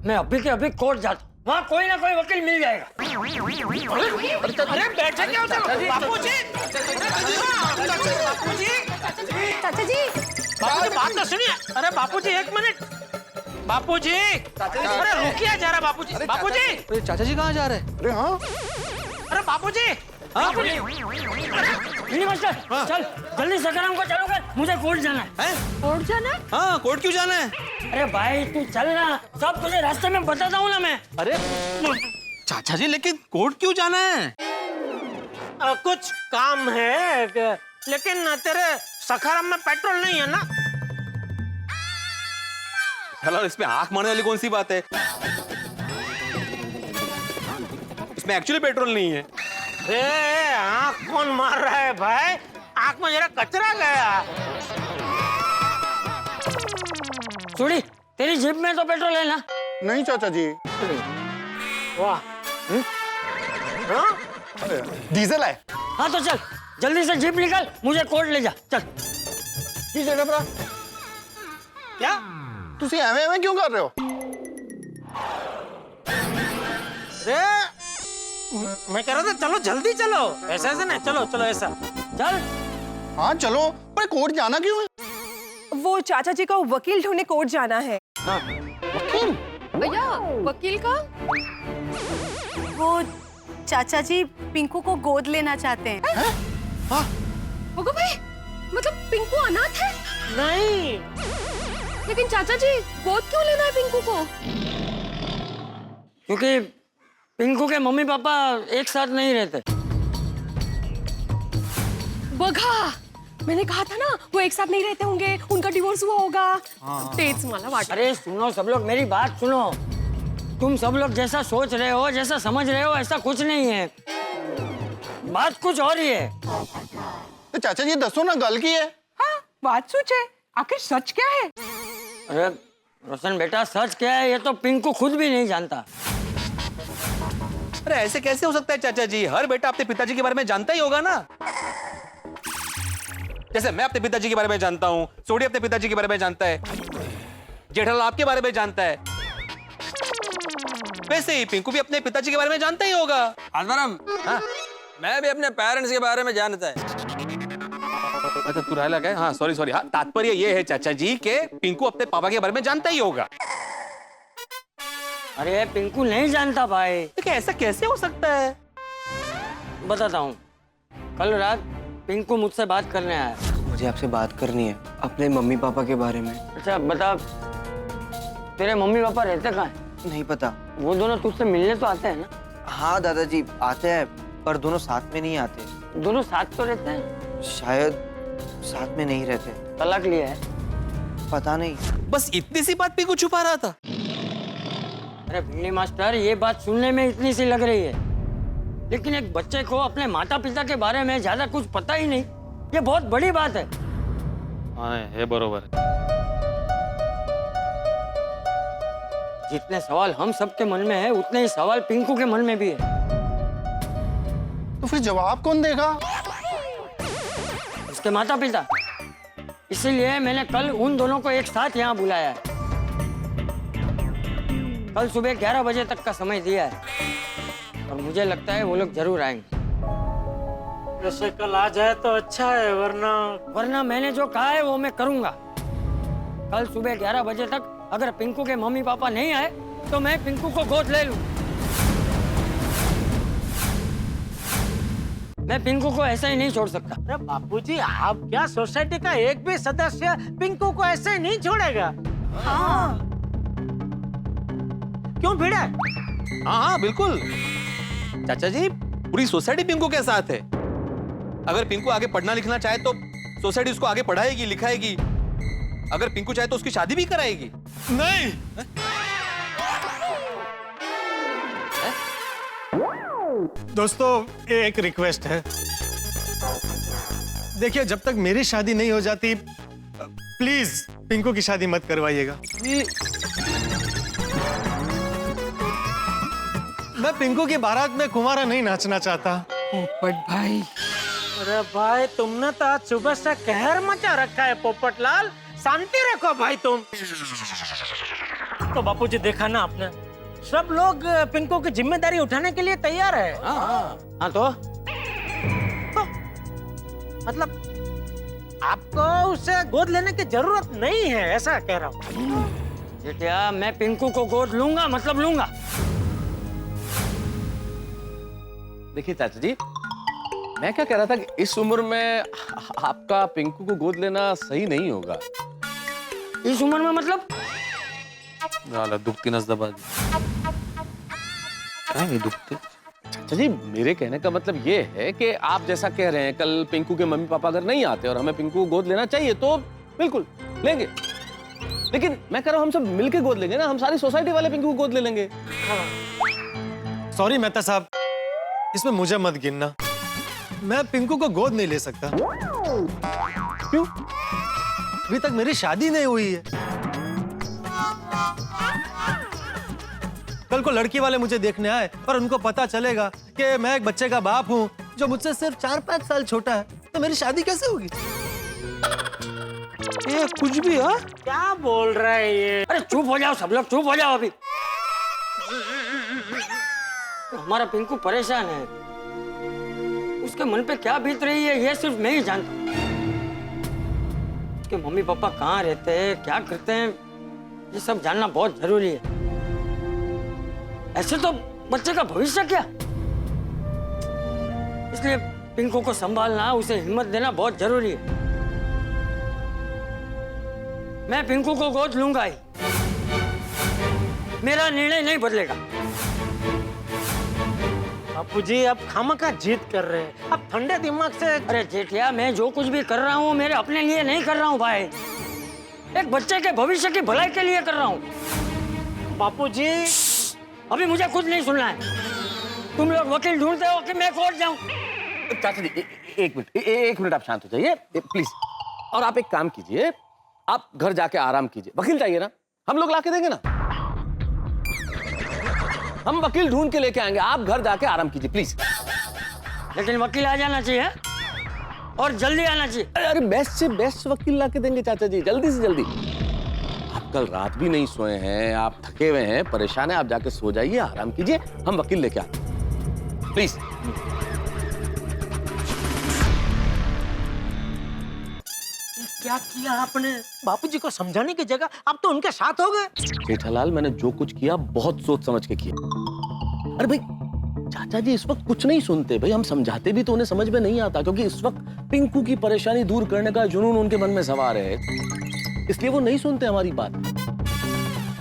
मैं अभी के अभी कोर्ट जाता हूँ, वहाँ कोई ना कोई वकील मिल जाएगा। अरे बैठे क्या होता है बापूजी? चाचा जी, बापूजी बात तो सुनिए। अरे बापूजी एक मिनट, बापूजी अरे रुकिए जरा बापूजी। बापूजी, चाचा जी कहाँ जा रहे हैं? अरे हाँ, अरे बापूजी, मास्टर चल जल्दी सकाराम को चलो कर, मुझे कोर्ट जाना है। कोर्ट जाना है? हाँ, कोर्ट क्यों जाना है? अरे भाई तू चल ना, सब तुझे रास्ते में बताता हूँ ना मैं। अरे चाचा जी, लेकिन कोर्ट क्यों जाना है? कुछ काम है, लेकिन तेरे सखाराम में पेट्रोल नहीं है ना। हेलो, इसमें आंख मारने वाली कौन सी बात है? इसमें एक्चुअली पेट्रोल नहीं है। आंख कौन मार रहा है भाई? आंख में जरा कचरा गया। सुनी, तेरी जीप में तो पेट्रोल है ना? नहीं चाचा जी, वाह, डीजल है। हाँ तो चल जल्दी से जीप निकाल, मुझे कोर्ट ले जा, चल। ठीक है घबरा। क्या तुसी एवे क्यों कर रहे हो? अरे मैं कह रहा था चलो जल्दी चलो, ऐसा ऐसा नहीं, चलो चलो ऐसा चल। हाँ चलो, पर कोर्ट जाना क्यों है? वो चाचा जी को वकील ढूंढने कोर्ट जाना है। भैया वकील का? वो चाचा जी पिंकू को गोद लेना चाहते हैं। होगा भाई, मतलब पिंकू अनाथ है? नहीं, लेकिन चाचा जी गोद क्यों लेना है पिंकू को? क्योंकि पिंकू के मम्मी पापा एक साथ नहीं रहते। बघा, मैंने कहा था ना वो एक साथ नहीं रहते होंगे, उनका डिवोर्स हुआ होगा। तेज मला वाट। अरे सुनो सब लोग, मेरी बात सुनो। तुम सब लोग जैसा सोच रहे हो, जैसा समझ रहे हो, ऐसा कुछ नहीं है। बात कुछ और ही है। तो चाचा जी दसो ना, गल की है? हाँ, बात सोचे, आखिर सच क्या है? अरे रोशन बेटा, सच क्या है ये तो पिंकू खुद भी नहीं जानता। अरे ऐसे कैसे हो सकता है चाचा जी? हर बेटा अपने पिताजी के बारे में जानता ही होगा ना। जैसे मैं अपने पिताजी के बारे में जानता हूँ, सोडी अपने पिताजी के बारे में जानता है, जेठालाल आपके बारे में जानता है, वैसे ही पिंकू भी अपने पिताजी के बारे में जानता ही होगा। आत्माराम, हाँ? मैं भी अपने पेरेंट्स के बारे में जानता है। अच्छा तू राय लगा है? हाँ सॉरी सॉरी। हाँ तात्पर्य ये है चाचा जी के पिंकू अपने पापा के बारे में जानता ही होगा। अरे पिंकू नहीं जानता भाई। लेकिन ऐसा कैसे हो सकता है? बताता हूँ। कल रात पिंकू मुझसे बात करने आया। मुझे आपसे बात करनी है अपने मम्मी पापा के बारे में। अच्छा बता, तेरे मम्मी पापा रहते कहाँ हैं? नहीं पता। वो दोनों तुझसे मिलने तो आते हैं ना? हाँ दादाजी आते हैं, पर दोनों साथ में नहीं आते। दोनों साथ तो रहते हैं? शायद साथ में नहीं रहते। तलाक लिया है? पता नहीं। बस इतनी सी बात पिंकू छुपा रहा था। अरे भिंडी मास्टर, ये बात सुनने में इतनी सी लग रही है, लेकिन एक बच्चे को अपने माता पिता के बारे में ज्यादा कुछ पता ही नहीं, ये बहुत बड़ी बात है। हाँ है बरोबर। जितने सवाल हम सबके मन में है, उतने ही सवाल पिंकू के मन में भी है। तो फिर जवाब कौन देगा? उसके माता पिता। इसीलिए मैंने कल उन दोनों को एक साथ यहाँ बुलाया है। कल सुबह 11 बजे तक का समय दिया है और मुझे लगता है वो लोग जरूर आएंगे। वैसे कल आ जाए तो अच्छा है, वरना मैंने जो कहा है वो मैं करूंगा। कल सुबह 11 बजे तक अगर पिंकू के मम्मी पापा नहीं आए तो मैं पिंकू को गोद ले लूं। मैं पिंकू को ऐसे ही नहीं छोड़ सकता। अरे बापूजी, आप क्या सोसाइटी का एक भी सदस्य पिंकू को ऐसे ही नहीं छोड़ेगा? हाँ। क्यों भिड़े? हाँ हाँ बिल्कुल चाचा जी, पूरी सोसाइटी पिंकू के साथ है। अगर पिंकू आगे पढ़ना लिखना चाहे तो सोसाइटी उसको आगे पढ़ाएगी लिखाएगी। अगर पिंकू चाहे तो उसकी शादी भी कराएगी। नहीं। दोस्तों एक रिक्वेस्ट है, देखिए जब तक मेरी शादी नहीं हो जाती प्लीज पिंकू की शादी मत करवाइएगा। मैं पिंकू की बारात में कुंवारा नहीं नाचना चाहता। पोपट भाई, अरे भाई तुमने तो आज सुबह से कहर मचा रखा है पोपटलाल, शांति रखो भाई तुम। तो बापूजी देखा ना आपने, सब लोग पिंकू की जिम्मेदारी उठाने के लिए तैयार है। हाँ तो मतलब आपको उसे गोद लेने की जरूरत नहीं है, ऐसा कह रहा हूँ। जेठिया, मैं पिंकू को गोद लूंगा, मतलब लूंगा। देखिए चाचा जी, मैं क्या कह रहा था कि इस उम्र में आपका पिंकू को गोद लेना सही नहीं होगा। इस उम्र में मतलब? दुखती नस दबा दी। दुखते चाचा जी, मेरे कहने का मतलब ये है कि आप जैसा कह रहे हैं, कल पिंकू के मम्मी पापा अगर नहीं आते और हमें पिंकू को गोद लेना चाहिए तो बिल्कुल लेंगे। लेकिन मैं कह रहा हूँ हम सब मिलके गोद लेंगे ना, हम सारी सोसाइटी वाले पिंकू को गोद ले लेंगे। सॉरी मेहता साहब, इसमें मुझे मत गिनना। मैं पिंकू को गोद नहीं ले सकता। क्यों? अभी तक मेरी शादी नहीं हुई है। कल को लड़की वाले मुझे देखने आए और उनको पता चलेगा कि मैं एक बच्चे का बाप हूँ जो मुझसे सिर्फ 4-5 साल छोटा है, तो मेरी शादी कैसे होगी? ये कुछ भी है? क्या बोल रहा है ये? अरे चुप हो जाओ सब लोग, चुप हो जाओ अभी। हमारा पिंकू परेशान है। उसके मन पे क्या बीत रही है ये सिर्फ मैं ही जानता हूँ। उसके मम्मी पापा कहाँ रहते हैं, क्या करते हैं, ये सब जानना बहुत जरूरी है। ऐसे तो बच्चे का भविष्य क्या, इसलिए पिंकू को संभालना, उसे हिम्मत देना बहुत जरूरी है। मैं पिंकू को गोद लूंगा ही, मेरा निर्णय नहीं बदलेगा। बापूजी आप खामखा जिद कर रहे हैं, आप ठंडे दिमाग से। अरे जेठिया, मैं जो कुछ भी कर रहा हूँ मेरे अपने लिए नहीं कर रहा हूँ भाई, एक बच्चे के भविष्य की भलाई के लिए कर रहा हूँ। बापूजी अभी मुझे कुछ नहीं सुनना है। तुम लोग वकील ढूंढते हो कि मैं कोर्ट जाऊं? चाचा जी एक मिनट आप शांत हो जाइए प्लीज। और आप एक काम कीजिए, आप घर जाके आराम कीजिए। वकील चाहिए ना, हम लोग लाके देंगे ना, हम वकील ढूंढ के लेके आएंगे। आप घर जाके आराम कीजिए प्लीज। लेकिन वकील आ जाना चाहिए और जल्दी आना चाहिए। अरे बेस्ट से बेस्ट वकील लाके देंगे चाचा जी, जल्दी से जल्दी। आप कल रात भी नहीं सोए हैं, आप थके हुए हैं, परेशान हैं, आप जाके सो जाइए, आराम कीजिए, हम वकील लेके आते हैं प्लीज। क्या किया आपने? बापूजी को समझाने की जगह आप तो उनके साथ हो गए। जेठालाल, मैंने जो कुछ किया बहुत सोच समझ के किया। अरे भाई चाचा जी इस वक्त कुछ नहीं सुनते भाई, हम समझाते भी तो उन्हें समझ में नहीं आता, क्योंकि इस वक्त पिंकू की परेशानी दूर करने का जुनून उनके मन में सवार है, इसलिए वो नहीं सुनते हमारी बात।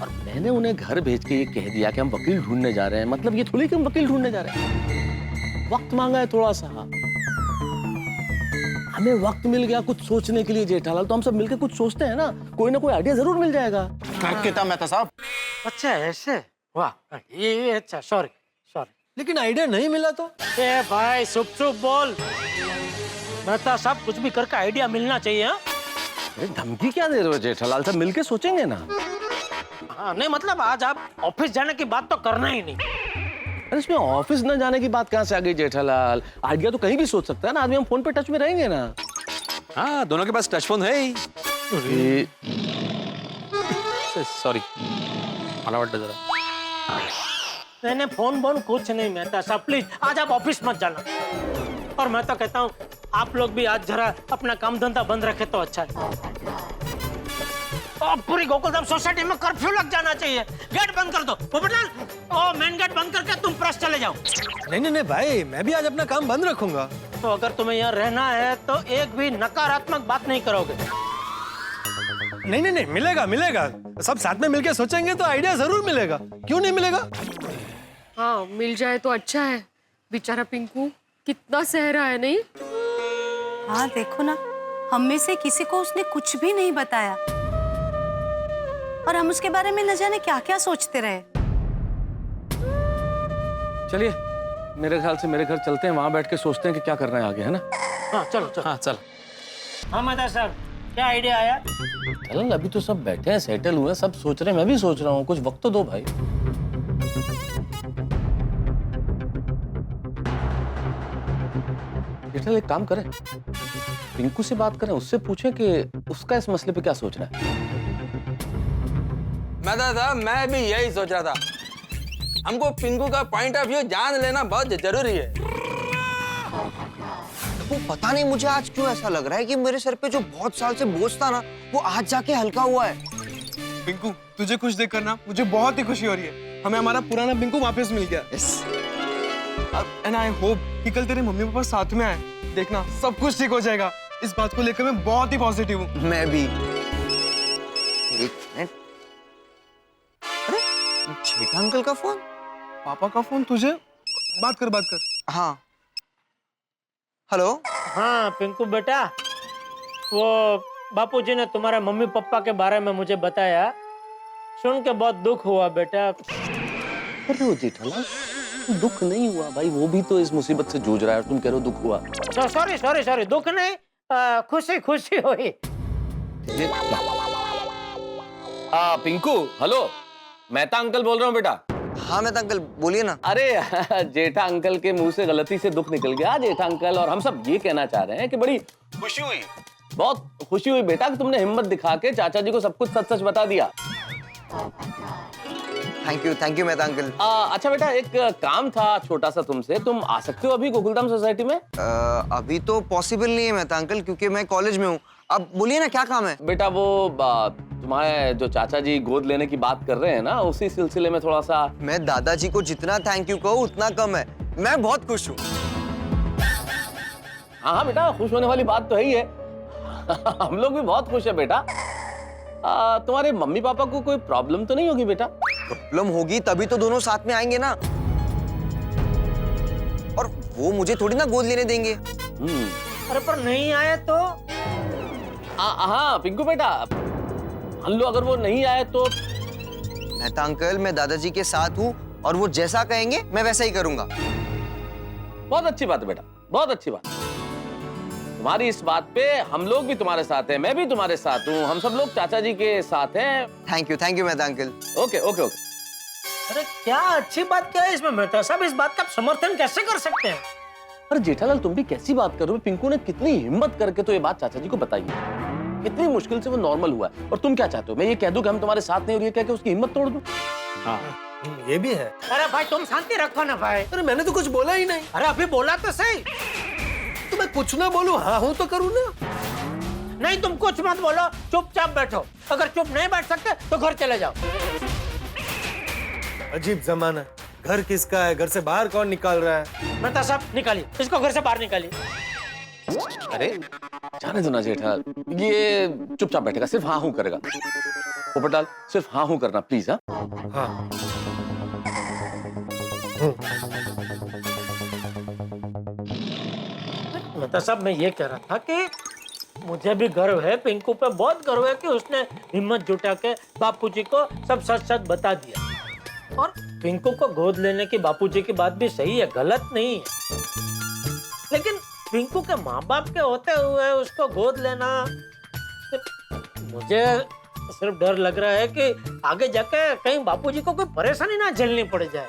और मैंने उन्हें घर भेज के ये कह दिया कि हम वकील ढूंढने जा रहे हैं, मतलब ये थोड़ी कि हम वकील ढूंढने जा रहे हैं। वक्त मांगा है थोड़ा सा, हमें वक्त मिल गया कुछ सोचने के लिए जेठालाल, तो हम सब मिलकर कुछ सोचते हैं ना, कोई ना कोई आइडिया जरूर मिल जाएगा। कितना मेहता साहब? अच्छा ऐसे, वाह ये अच्छा, सॉरी। लेकिन आइडिया नहीं मिला तो? ए भाई चुप चुप बोल, मेहता साहब कुछ भी करके आइडिया मिलना चाहिए। अरे धमकी क्या दे रहे हो जेठालाल, सब मिलके सोचेंगे ना। हाँ नहीं मतलब आज आप ऑफिस जाने की बात तो करना ही नहीं। अरे इसमें ऑफिस न जाने की बात कहाँ से आ गई जेठालाल, आइडिया तो कहीं भी सोच सकता है ना आदमी, हम फोन पे टच में रहेंगे ना। हाँ दोनों के पास टच फोन है ही। सॉरी मला वाटलं जरा। मैंने फोन बोन कुछ नहीं मेहता साहब, प्लीज आज आप ऑफिस मत जाना। और मैं तो कहता हूँ आप लोग भी आज जरा अपना काम धंधा बंद रखे तो अच्छा है। और पूरी गोकुलधाम सोसाइटी में कर्फ्यू लग जाना चाहिए, गेट बंद कर दो। ओ मेन गेट बंद करके तुम प्रेस चले जाओ। नहीं भाई, मैं भी आज अपना काम बंद रखूंगा। तो अगर तुम्हें यहाँ रहना है तो एक भी नकारात्मक बात नहीं करोगे। नहीं मिलेगा, सब साथ में मिलके सोचेंगे तो आइडिया जरूर मिलेगा, क्यों नहीं मिलेगा? हाँ मिल जाए तो अच्छा है, बेचारा पिंकू कितना सह रहा है। नहीं हाँ देखो ना, हम में से किसी को उसने कुछ भी नहीं बताया और हम उसके बारे में न जाने क्या क्या सोचते रहे। चलिए मेरे ख्याल से मेरे घर चलते हैं, वहां बैठ के सोचते हैं कि क्या करना है आगे, है ना। हाँ चलो चलो। हाँ चल। हाँ मेहता साहब क्या आइडिया आया? चल अभी तो सब बैठे हैं, सेटल हुए हैं, सब सोच रहे हैं, मैं भी सोच रहा हूँ, कुछ वक्त तो दो भाई। एक काम करें, पिंकू से बात करें, उससे पूछें कि उसका इस मसले पे क्या सोच रहा है। मैं भी यही सोच रहा था, हमको पिंकू का पॉइंट ऑफ व्यू जान लेना बहुत जरूरी है। वो पता नहीं मुझे आज क्यों ऐसा लग रहा है कि मेरे सर पे जो बहुत साल से बोझ था ना, वो आज जाके हल्का हुआ है। पिंकू तुझे खुश देखकर ना मुझे बहुत ही खुशी हो रही है, हमें हमारा पुराना पिंकू वापस मिल गया। एंड आई होप कि कल तेरे मम्मी पापा साथ में आए, देखना सब कुछ ठीक हो जाएगा। इस बात को लेकर मैं बहुत ही पॉजिटिव हूँ। मैं भी। अरे जेठा अंकल का फोन? पापा का फोन तुझे? बात कर। हाँ हेलो। हाँ पिंकू बेटा, वो बापूजी ने तुम्हारे मम्मी पापा के बारे में मुझे बताया, सुन के बहुत दुख हुआ बेटा। अरे वो जेठालाल दुख नहीं हुआ भाई, वो भी तो इस मुसीबत से जूझ रहा है और तुम कह रहे हो दुख हुआ। सॉरी दुख नहीं, खुशी हुई। पिंकू हेलो, मेहता अंकल बोल रहा हूँ बेटा। हाँ मेहता अंकल बोलिए ना। अरे जेठा अंकल के मुंह से गलती से दुख निकल गया जेठा अंकल, और हम सब ये कहना चाह रहे हैं कि बड़ी खुशी हुई, बहुत खुशी हुई बेटा कि तुमने हिम्मत दिखा के चाचा जी को सब कुछ सच सच बता दिया। Thank you Mehta uncle. अच्छा बेटा, एक काम था छोटा सा तुमसे, तुम आ सकते हो अभी गोकुलधाम सोसाइटी में? अभी तो पॉसिबल नहीं है मेहता अंकल, क्योंकि मैं कॉलेज में हूँ। अब बोलिए ना क्या काम है? बेटा वो तुम्हारे जो चाचा जी गोद लेने की बात कर रहे हैं ना, उसी सिलसिले में थोड़ा सा। मैं दादाजी को जितना थैंक यू कहूँ उतना कम है। मैं बहुत खुश हूँ। हाँ बेटा, खुश होने वाली बात तो है ही है। हम लोग भी बहुत खुश है बेटा। तुम्हारे मम्मी पापा को कोई प्रॉब्लम तो नहीं होगी बेटा? प्रॉब्लम होगी तभी तो दोनों साथ में आएंगे ना, और वो मुझे थोड़ी ना गोद लेने देंगे। अरे पर नहीं आए तो? हाँ पिंकू बेटा, मान लो अगर वो नहीं आए तो? मेहता अंकल, मैं दादाजी के साथ हूँ और वो जैसा कहेंगे मैं वैसा ही करूंगा। बहुत अच्छी बात है बेटा, बहुत अच्छी बात। तुम्हारी इस बात पे हम लोग भी तुम्हारे साथ हैं, मैं भी तुम्हारे साथ हूँ, हम सब लोग चाचा जी के साथ हैं। Thank you Mehta uncle. Okay okay okay. अरे क्या अच्छी बात क्या है इसमें मेहता साहब? इस बात का समर्थन कैसे कर सकते हैं? अरे जेठालाल, तुम भी कैसी बात कर रहे हो? पिंकू ने कितनी हिम्मत करके तो ये बात चाचा जी को बताई है, कितनी मुश्किल से वो नॉर्मल हुआ है, और तुम क्या चाहते हो मैं ये कह दूं कि हम तुम्हारे साथ नहीं, और ये कह के उसकी हिम्मत तोड़ दूं? हाँ ये भी है। अरे भाई तुम शांति रखो ना भाई। अरे मैंने तो कुछ बोला ही नहीं। अरे अभी बोला तो सही। तो मैं कुछ ना बोलूं, हाँ हूं तो करूं ना। नहीं तुम कुछ मत बोलो, चुपचाप बैठो। अगर चुप नहीं बैठ सकते तो घर चले जाओ। अजीब जमाना, घर किसका है, घर से बाहर कौन निकाल रहा है? मेहता साहब निकालिए इसको, घर से बाहर निकालिए। अरे जाने दो ना जेठालाल, ये चुपचाप बैठेगा, सिर्फ हाँ हूं करेगा। पोपटलाल सिर्फ हाँ हूं करना प्लीज। हाँ मेहता साहब, मैं ये कह रहा था कि मुझे भी गर्व है, पिंकू पे बहुत गर्व है कि उसने हिम्मत जुटा के बापूजी को सब सच सच बता दिया। और पिंकू को गोद लेने की बापूजी की बात भी सही है, गलत नहीं है, लेकिन पिंकू के माँ बाप के होते हुए उसको गोद लेना, मुझे सिर्फ डर लग रहा है कि आगे जाके कहीं बापूजी को कोई परेशानी ना झेलनी पड़ जाए।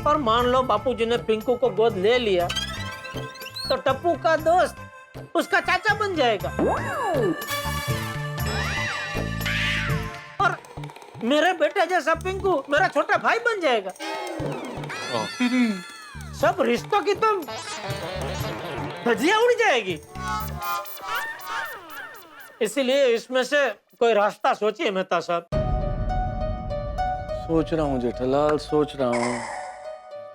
और मान लो बापूजी ने पिंकू को गोद ले लिया तो टप्पू का दोस्त उसका चाचा बन जाएगा, और मेरे बेटे जैसा पिंकू मेरा छोटा भाई बन जाएगा। सब रिश्तों की तो धज्जियां उड़ जाएगी। इसीलिए इसमें से कोई रास्ता सोचिए मेहता साहब। सोच रहा हूँ जेठालाल, सोच रहा हूँ,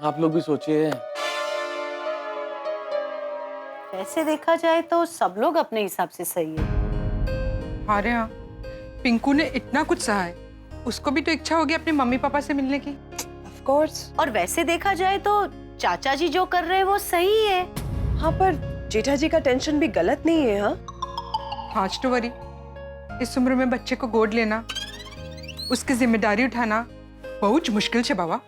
आप लोग भी सोचिए। वैसे देखा जाए तो सब लोग अपने हिसाब से सही है। अरे हाँ, पिंकू ने इतना कुछ सहा है, उसको भी तो इच्छा होगी अपने मम्मी पापा से मिलने की। Of course. और वैसे देखा जाए तो चाचा जी जो कर रहे हैं वो सही है। हाँ पर जेठा जी का टेंशन भी गलत नहीं है। हाँ हाज टू वरी, इस उम्र में बच्चे को गोद लेना, उसकी जिम्मेदारी उठाना बहुत मुश्किल है बाबा।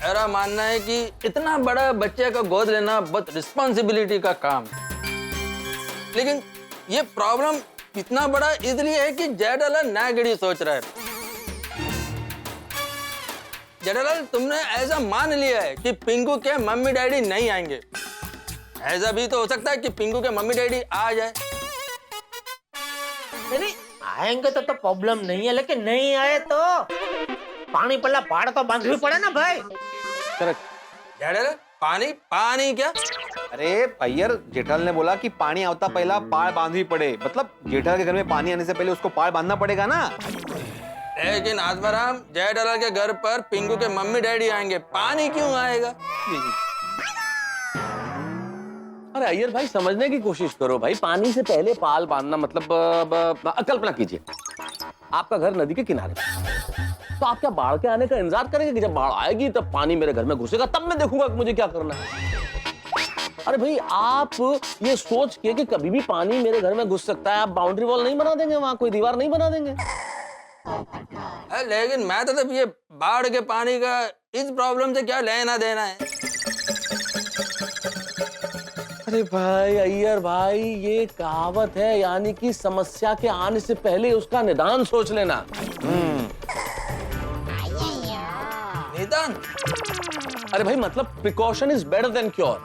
मेरा मानना है कि इतना बड़ा बच्चे का गोद लेना बहुत रिस्पॉन्सिबिलिटी का काम है, लेकिन ये प्रॉब्लम इतना बड़ा इसलिए है कि जेठालाल नागड़ी सोच रहा है। जेठालाल, तुमने ऐसा मान लिया है कि पिंकू के मम्मी डैडी नहीं आएंगे। ऐसा भी तो हो सकता है कि पिंकू के मम्मी डैडी आ जाए। नहीं आएंगे तो प्रॉब्लम नहीं है, लेकिन नहीं आए तो पानी पल्ला पहाड़ तो बांधवी पड़े ना भाई। करेक्ट। जेठालाल, पानी क्या? अरे भैया, जेठालाल ने बोला कि पानी आवता पहला पाड़ बांधवी पड़े, मतलब जेठालाल के घर में पानी आने से पहले उसको पाड़ बांधना पड़ेगा ना। लेकिन आत्माराम, जेठालाल के घर पर पिंकू के मम्मी डैडी आएंगे, पानी क्यों आएगा? अरे अय्यर भाई, समझने की कोशिश करो भाई, पानी से पहले पाल बांधना मतलब कल्पना कीजिए आपका घर नदी के किनारे, तो आप क्या बाढ़ के आने का इंतजार करेंगे कि जब बाढ़ आएगी तब पानी मेरे घर में घुसेगा तब मैं देखूंगा कि मुझे क्या करना है? अरे भाई, आप ये सोच के कि कभी भी पानी मेरे घर में घुस सकता है, आप बाउंड्री वॉल नहीं बना देंगे, वहां कोई दीवार नहीं बना देंगे? लेकिन मैं तो तब ये बाढ़ के पानी का इस प्रॉब्लम से क्या लेना देना है? अरे भाई अय्यर भाई, ये कहावत है, यानी कि समस्या के आने से पहले उसका निदान सोच लेना। निदान? अरे भाई मतलब precaution is better than cure.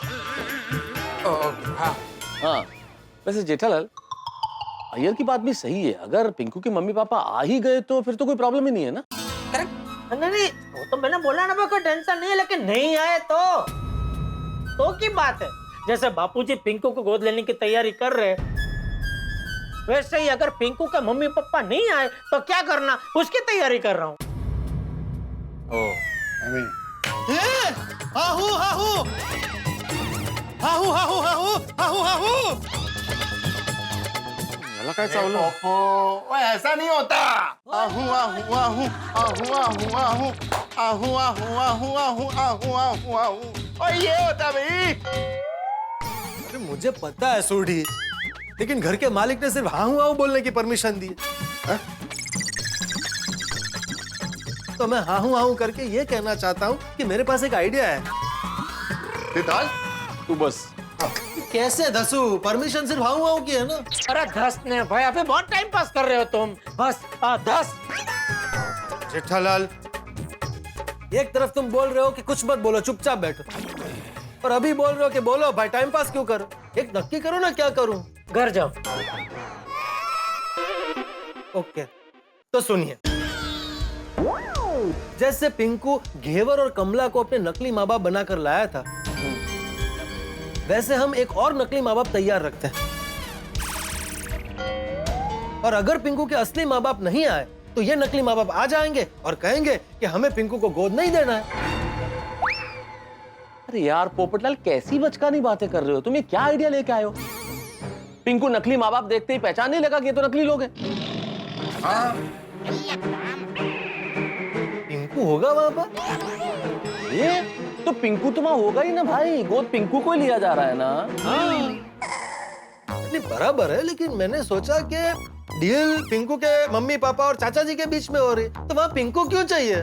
हाँ। हाँ वैसे जेठालाल, अय्यर की बात भी सही है, अगर पिंकू के मम्मी पापा आ ही गए तो फिर तो कोई प्रॉब्लम ही नहीं है ना। नहीं, वो तो मैंने बोला ना, कोई टेंशन नहीं है, लेकिन नहीं आए तो की बात है। जैसे बापूजी पिंकू को गोद लेने की तैयारी कर रहे, वैसे ही अगर पिंकू के मम्मी पापा नहीं आए तो क्या करना, उसकी तैयारी कर रहा हूँ। हाहू हाहू हाहू हाहू हाहू हाहू हाहू। काय चावलं? ओह, ऐसा नहीं होता। आहू आहू आहू आहू आहू आहू आहू आहू आहू आहू आहू आहू आहू। और ये होता भाई। अरे मुझे पता है सूढ़ी, लेकिन घर के मालिक ने सिर्फ हाहू हाहू बोलने की परमिशन दी है? तो मैं हाहू हाहू करके ये कहना चाहता हूँ कि मेरे पास एक आइडिया है। तू बस। कैसे धसू? परमिशन सिर्फ हाहू हाहू की है ना। अरे धस ने भाई, अभी बहुत टाइम पास कर रहे हो तुम। बस धस। जेठालाल, एक तरफ तुम बोल रहे हो कि कुछ मत बोलो, चुपचाप बैठो, और अभी बोल रहे हो कि बोलो भाई, टाइम पास क्यों करो? एक नक्की करो ना, क्या करूं? घर जाओ। ओके, तो सुनिए। जैसे पिंकू घेवर और कमला को अपने नकली माँ बाप बनाकर लाया था, वैसे हम एक और नकली माँ बाप तैयार रखते हैं, और अगर पिंकू के असली माँ बाप नहीं आए तो ये नकली माँ बाप आ जाएंगे और कहेंगे कि हमें पिंकू को गोद नहीं देना है। अरे यार पोपटलाल, कैसी बचकानी बातें कर रहे हो तुम? ये क्या आइडिया लेके आए हो? पिंकू नकली माँ बाप देखते ही पहचान नहीं लगा कि ये तो नकली लोग हैं। पिंकू होगा वहां पर? ये तो पिंकू तो वहां होगा ही ना भाई, गोद पिंकू को ही लिया जा रहा है ना। नहीं, बराबर है, लेकिन मैंने सोचा कि डील पिंकू के मम्मी पापा और चाचा जी के बीच में हो रही, तो वहां पिंकू क्यों चाहिए?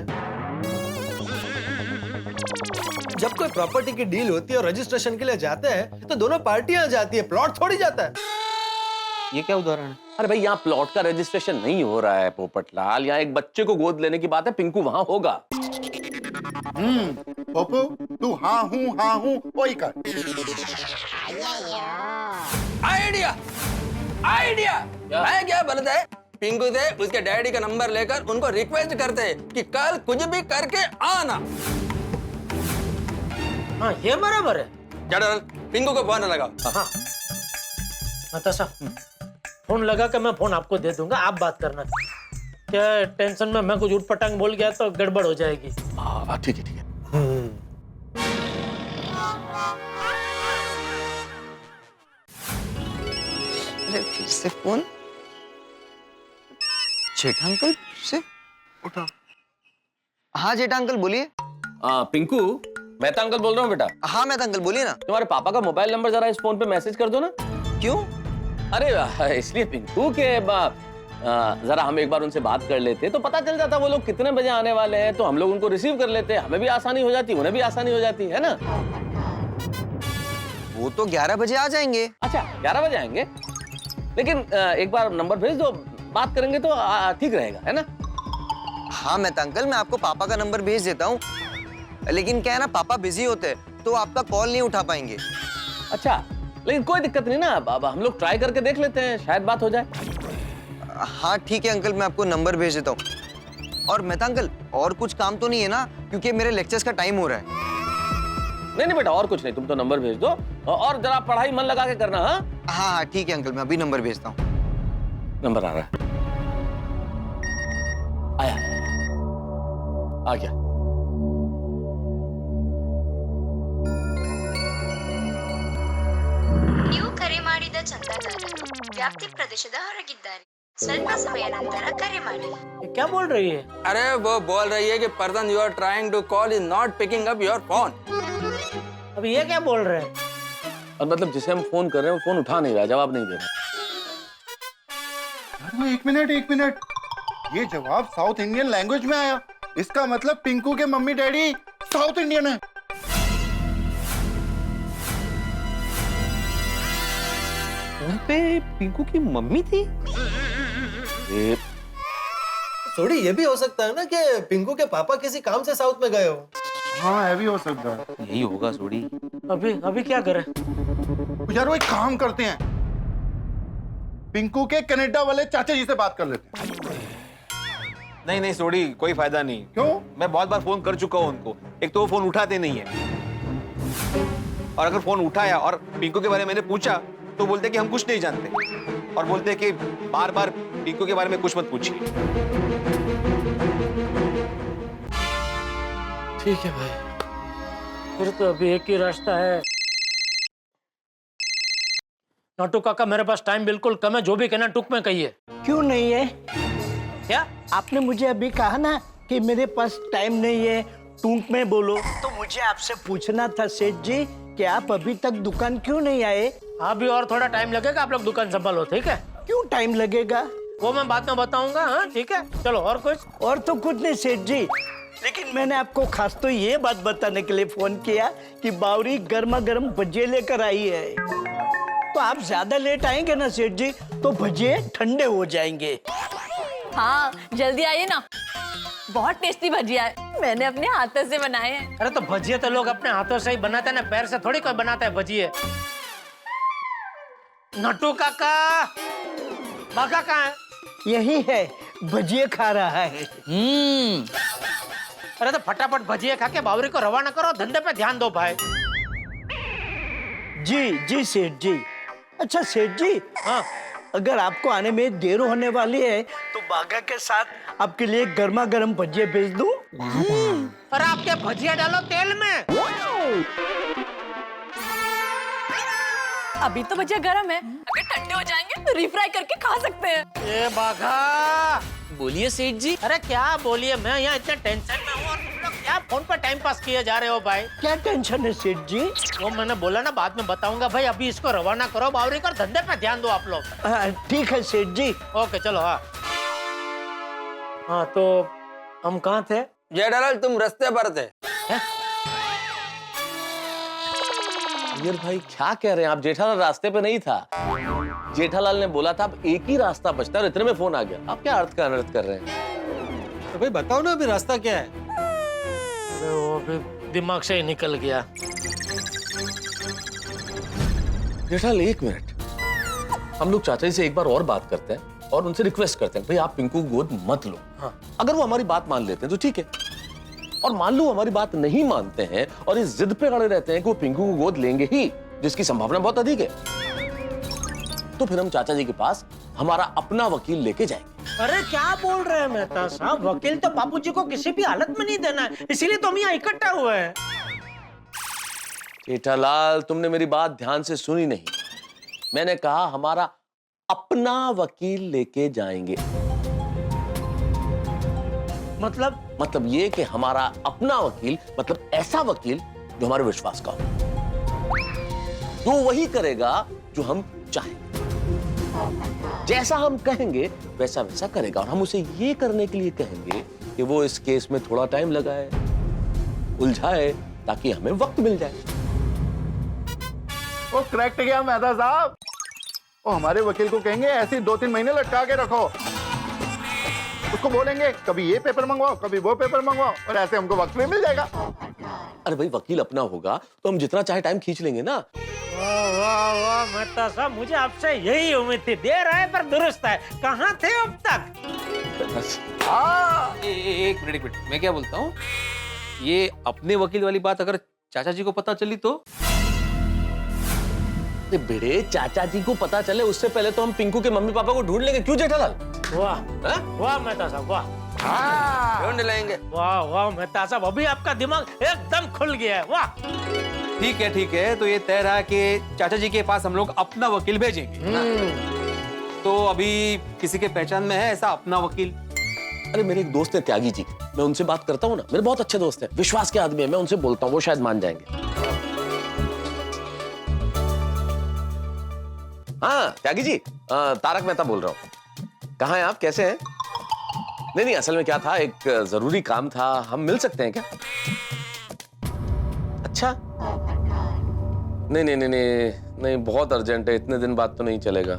जब कोई प्रॉपर्टी की डील होती है और रजिस्ट्रेशन के लिए जाते हैं तो दोनों पार्टियां जाती है, प्लॉट थोड़ी जाता है। ये क्या उदाहरण है? अरे भाई, यहाँ प्लॉट का रजिस्ट्रेशन नहीं हो रहा है पोपटलाल, यहाँ एक बच्चे को गोद लेने की बात है, पिंकू वहां होगा। पप्पू, तू हाँ हूँ वही कर। Idea idea. मैं क्या बोलता है, पिंकू से उसके डैडी का नंबर लेकर उनको रिक्वेस्ट करते हैं कि कल कुछ भी करके आना। हाँ, ये बराबर है। चलो पिंकू को फोन लगाओ। हाँ, नताशा, फोन लगा के मैं फोन आपको दे दूंगा, आप बात करना। क्या टेंशन में मैं कुछ उठपटांग बोल गया तो गड़बड़ हो जाएगी। ठीक है ठीक है। अरे फिर से फोन। जेठा अंकल से उठा। हाँ जेठा अंकल बोलिए। पिंकू, मेहता अंकल बोल रहा हूँ बेटा। हाँ मेहता अंकल बोलिए ना। तुम्हारे पापा का मोबाइल नंबर जरा इस फोन पे मैसेज कर दो ना। क्यों? अरे इसलिए पिंकू के जरा हम एक बार उनसे बात कर लेते तो पता चल जाता वो लोग कितने बजे आने वाले हैं, तो हम लोग उनको रिसीव कर लेते, हमें भी आसानी हो जाती, उन्हें भी आसानी हो जाती है ना। वो तो 11 बजे आ जाएंगे। अच्छा 11 बजे आएंगे, लेकिन एक बार नंबर भेज दो, बात करेंगे तो ठीक रहेगा, है ना। हाँ मेहता अंकल, मैं आपको पापा का नंबर भेज देता हूँ, लेकिन क्या है ना, पापा बिजी होते हैं तो आपका कॉल नहीं उठा पाएंगे। अच्छा, लेकिन कोई दिक्कत नहीं ना, अब हम लोग ट्राई करके देख लेते हैं, शायद बात हो जाए। हाँ ठीक है अंकल, मैं आपको नंबर भेज देता हूँ। और मेहता अंकल, और कुछ काम तो नहीं है ना, क्योंकि मेरे लेक्चर्स का टाइम हो रहा है। नहीं बेटा, और कुछ नहीं, तुम तो नंबर भेज दो और जरा पढ़ाई मन लगा के करना। हाँ ठीक है अंकल, मैं अभी नंबर भेजता हूँ। नंबर आ रहा है, आया आ गया। ನೀವು ಕರೆ ಮಾಡಿದ ಚಂದಾದಾರರು ವ್ಯಾಪ್ತಿ ಪ್ರದೇಶದ ಹೊರಗಿದ್ದಾರೆ, ಸ್ವಲ್ಪ ಸಮಯ ನಂತರ ಕರೆ ಮಾಡಿ। क्या बोल रही है? अरे वो बोल रही है कि person you are trying to call is not picking up your phone. अब ये क्या बोल रहे हैं? और मतलब जिसे हम फोन कर रहे हैं वो फोन उठा नहीं रहा, जवाब नहीं दे रहा। एक मिनट, ये जवाब साउथ इंडियन लैंग्वेज में आया, इसका मतलब पिंकू के मम्मी डैडी साउथ इंडियन है। फोन पे पिंकू की मम्मी थी। थोड़ी ये भी हो सकता है ना कि पिंकू के पापा किसी काम से साउथ में गए हो। हाँ ये भी हो सकता है। यही होगा सोडी। अभी क्या करें यार वो एक काम करते हैं, पिंकू के कनाडा वाले चाचा जी से बात कर लेते हैं। नहीं नहीं सोडी, कोई फायदा नहीं। क्यों? मैं बहुत बार फोन कर चुका हूँ उनको। एक तो वो फोन उठाते नहीं है, और अगर फोन उठाया और पिंकू के बारे में मैंने पूछा तो बोलते कि हम कुछ नहीं जानते, और बोलते कि बार बार पिंकू के बारे में कुछ मत पूछिए। ठीक है भाई, फिर तो अभी एक ही रास्ता है। नटू काका, मेरे पास टाइम बिल्कुल कम है, जो भी कहना टुक में कहिए। क्यों नहीं है? क्या आपने मुझे अभी कहा ना कि मेरे पास टाइम नहीं है, टूंक में बोलो। तो मुझे आपसे पूछना था सेठ जी कि आप अभी तक दुकान क्यों नहीं आए? अभी और थोड़ा टाइम लगेगा, आप लोग दुकान संभालो, ठीक है? क्यों टाइम लगेगा? वो मैं बाद में बताऊंगा। हाँ ठीक है, चलो। और कुछ? और तो कुछ नहीं सेठ जी, लेकिन मैंने आपको खास तो ये बात बताने के लिए फोन किया कि बावरी गर्मा गर्म भजिए लेकर आई है। तो आप ज्यादा लेट आएंगे ना सेठ जी तो भजिए ठंडे हो जाएंगे। हाँ जल्दी आइए ना, बहुत टेस्टी भजिया है, मैंने अपने हाथों से बनाए हैं। अरे तो भजिए तो लोग अपने हाथों से ही बनाते हैं ना, पैर से थोड़ी कोई बनाता है भजिए। नटू काका, बाका कहाँ है? यही है, भजिए खा रहा है। अरे तो फटाफट भजिए खा के बावरी को रवाना करो, धंधे पे ध्यान दो भाई। जी जी सेठ जी। अच्छा सेठ जी, हाँ, अगर आपको आने में देर होने वाली है तो बागा के साथ आपके लिए गर्मा गर्म भजिए भेज दूं? पर आपके भजिया डालो तेल में। अभी तो भजिया गर्म है, अगर ठंडे हो जाएंगे तो रिफ्राई करके खा सकते हैं। ए बाघा, बोलिए सेठ जी। अरे क्या बोलिए, मैं यहाँ इतने टेंशन में हूँ और तुम लोग क्या फोन पर टाइम पास किए जा रहे हो भाई? क्या टेंशन है सेठ जी? वो मैंने बोला ना बाद में बताऊंगा भाई, अभी इसको रवाना करो बावरी कर, धंधे पे ध्यान दो आप लोग। ठीक है सेठ जी। ओके चलो। हाँ हाँ, तो हम कहाँ थे? जेठालाल तुम रास्ते पर थे। वीर भाई क्या कह रहे हैं आप? जेठालाल रास्ते पे नहीं था, जेठालाल ने बोला था अब एक ही रास्ता बचता है और इतने में फोन आ गया। आप क्या अर्थ का अनर्थ कर रहे हैं? तो भाई बताओ ना अभी रास्ता क्या है? वो भी दिमाग से ही निकल गया। जेठालाल एक मिनट, हम लोग चाचा जी से एक बार और बात करते हैं और उनसे रिक्वेस्ट करते हैं भाई आप पिंकू को गोद मत लो। हाँ। अगर वो हमारी बात मान लेते हैं तो ठीक है, और मान लो हमारी बात नहीं मानते हैं और इस जिद पे अड़े रहते हैं कि वो पिंकू को गोद लेंगे ही, जिसकी संभावना बहुत अधिक है, तो फिर हम चाचा जी के पास हमारा अपना वकील लेके जाएंगे। अरे क्या बोल रहे हैं मेहता साहब? वकील तो बापूजी को किसी भी हालत में नहीं देना है, इसीलिए तो हम यहाँ इकट्ठा हुए हैं। जेठालाल तुमने मेरी बात ध्यान से सुनी नहीं। मैंने कहा हमारा अपना वकील लेके जाएंगे। मतलब ये कि हमारा अपना वकील, मतलब ऐसा वकील जो हमारे विश्वास का हो, जो वही करेगा जो हम चाहेंगे, जैसा हम कहेंगे वैसा वैसा करेगा। और हम उसे ये करने के लिए कहेंगे कि वो इस केस में थोड़ा टाइम लगाए, उलझाए, ताकि हमें वक्त मिल जाए। वो करेक्ट गया मेहता साहब। वो हमारे वकील को कहेंगे ऐसे 2-3 महीने लटका के रखो, उसको बोलेंगे कभी ये पेपर मंगवाओ कभी वो पेपर मंगवाओ, और ऐसे हमको वक्त भी मिल जाएगा। अरे भाई वकील अपना होगा तो हम जितना चाहे टाइम खींच लेंगे ना। वाह वाह वाह मेहता साहब, मुझे आपसे यही उम्मीद थी। देर है पर दुरुस्त है, कहाँ थे अब तक? एक मिनट, मैं क्या बोलता हूँ, ये अपने वकील वाली बात अगर चाचा जी को पता चली तो? बेड़े चाचा जी को पता चले उससे पहले तो हम पिंकू के मम्मी पापा को ढूंढ लेंगे, क्यों जेठालाल? वाह वाह मेहता साहब, वाह। ढूंढ लेंगे। वाह वाह मेहता साहब, अभी आपका दिमाग एकदम खुल गया है। वाह ठीक है, तो ये तय रहा कि चाचा जी के पास हम लोग अपना वकील भेजेंगे। तो अभी किसी के पहचान में है ऐसा अपना वकील? अरे मेरे एक दोस्त है त्यागी जी, मैं उनसे बात करता हूँ ना, मेरे बहुत अच्छे दोस्त हैं, विश्वास के आदमी है, मैं उनसे बोलता हूँ, वो शायद मान जाएंगे। हाँ त्यागी जी, तारक मेहता बोल रहा हूँ। कहाँ हैं आप, कैसे हैं? नहीं असल में क्या था, एक जरूरी काम था, हम मिल सकते हैं क्या? अच्छा नहीं, बहुत अर्जेंट है, इतने दिन बाद तो नहीं चलेगा।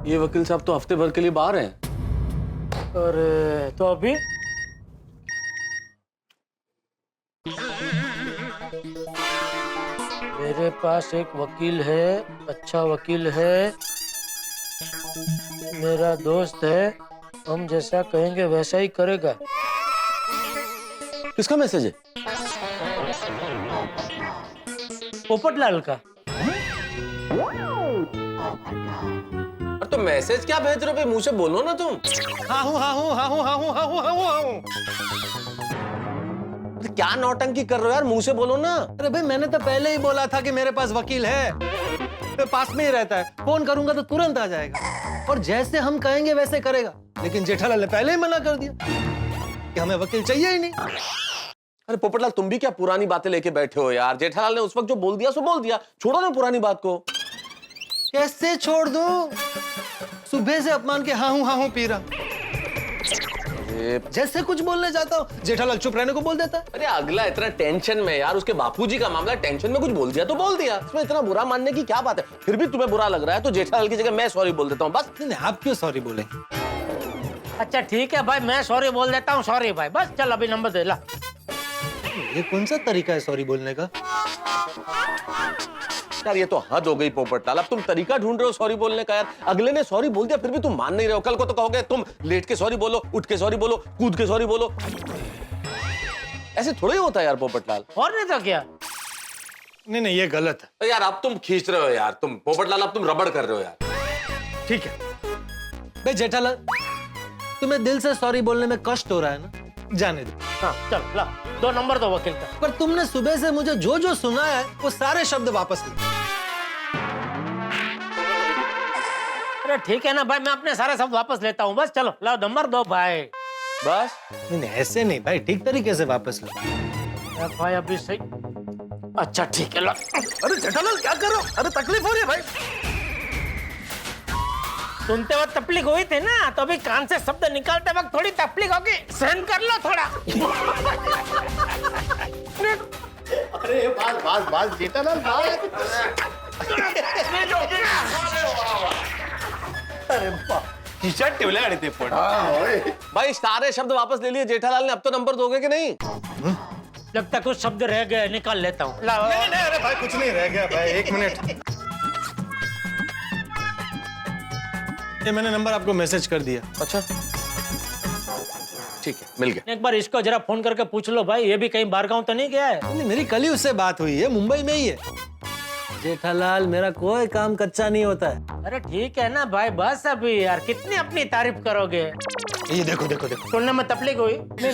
ये वकील साहब तो हफ्ते भर के लिए बाहर हैं। अरे तो अभी मेरे पास एक वकील है, अच्छा वकील है, मेरा दोस्त है, हम जैसा कहेंगे वैसा ही करेगा। किसका मैसेज है? पोपटलाल का। तो मैसेज क्या भेज रहे हो भाई, मुंह से बोलो ना तुम। हाँ हूँ हाँ हूँ हाँ हूँ हाँ हूँ हाँ हूँ हाँ हूँ हाँ हूँ। क्या नौटंकी कर रहे हो यार, मुंह से बोलो ना। अरे भाई मैंने तो पहले ही बोला था कि मेरे पास वकील है, तो पास में ही रहता है, फोन करूंगा तो तुरंत आ जाएगा और जैसे हम कहेंगे वैसे करेगा। लेकिन जेठालाल ने पहले ही मना कर दिया कि हमें वकील चाहिए ही नहीं। अरे पोपटलाल तुम भी क्या पुरानी बातें लेके बैठे हो यार। जेठालाल ने उस वक्त जो बोल दिया सो बोल दिया, छोड़ो ना पुरानी बात को। कैसे छोड़ दूं? सुबह से अपमान के हाँ हूँ पी रहा। जैसे कुछ बोलने जाता हूँ जेठालाल चुप रहने को बोल देता है। अरे अगला इतना टेंशन में यार, उसके बापूजी का मामला, टेंशन में कुछ बोल दिया तो बोल दिया, इसमें इतना बुरा मानने की क्या बात है। फिर भी तुम्हें बुरा लग रहा है तो जेठालाल की जगह मैं सॉरी बोल देता हूँ बस। नहीं आप क्यों सॉरी बोले? अच्छा ठीक है भाई, मैं सॉरी बोल देता हूँ। सॉरी भाई, बस चल अभी नंबर दे ला। ये कौन सा तरीका है सॉरी बोलने का? यार ये तो हद हो गई पोपटलाल, अब तुम तरीका ढूंढ रहे हो सॉरी बोलने का यार। अगले ने सॉरी बोल दिया फिर भी तुम मान नहीं रहे हो। कल को तो कहोगे तुम लेट के सॉरी बोलो, उठ के सॉरी बोलो, कूद के सॉरी बोलो। ऐसे थोड़ा ही होता है यार पोपटलाल। और नहीं तो क्या? नहीं ये गलत है। तो यार अब तुम खींच रहे हो यार, तुम पोपटलाल अब तुम रबड़ कर रहे हो यार। ठीक है भाई जेठालाल, तुम्हें दिल से सॉरी बोलने में कष्ट हो रहा है ना, जाने दो। हाँ चल ला, 2 नंबर दो वकील का। पर तुमने सुबह से मुझे जो जो सुना है वो सारे शब्द वापस ले। अरे ठीक है ना भाई, मैं अपने सारे शब्द वापस लेता हूँ। बस चलो लाओ नंबर दो भाई। बस नहीं ऐसे नहीं भाई, ठीक तरीके से वापस लो। भाई अभी सही। अच्छा ठीक है लो। अरे जेठालाल क्या कर रहे हो? अरे तकलीफ हो रही है भाई। सुनते वक्त तकलीफ हुई थी ना, तो अभी कान से शब्द निकालते वक्त थोड़ी तकलीफ होगी, सहन कर लो थोड़ा। अरे बास जेठालाल अरे टी-शर्ट टेबले गाड़ी ते पण। भाई सारे शब्द वापस ले लिए जेठालाल ने, अब तो नंबर दोगे कि नहीं? लगता है कुछ शब्द रह गए, निकाल लेता हूँ। नहीं अरे भाई कुछ नहीं रह गया भाई, 1 मिनट। ये मैंने नंबर आपको मैसेज कर दिया। अच्छा ठीक है, मिल गया। एक बार इसको जरा फोन करके पूछ लो भाई, ये भी कहीं बाहर गांव तो नहीं गया है? नहीं मेरी कल ही उससे बात हुई है, मुंबई में ही है। जेठालाल मेरा कोई काम कच्चा नहीं होता है। अरे ठीक है ना भाई, बस अभी यार कितनी अपनी तारीफ करोगे? ये देखो देखो देखो, सुनने में तकलीफ हुई? नहीं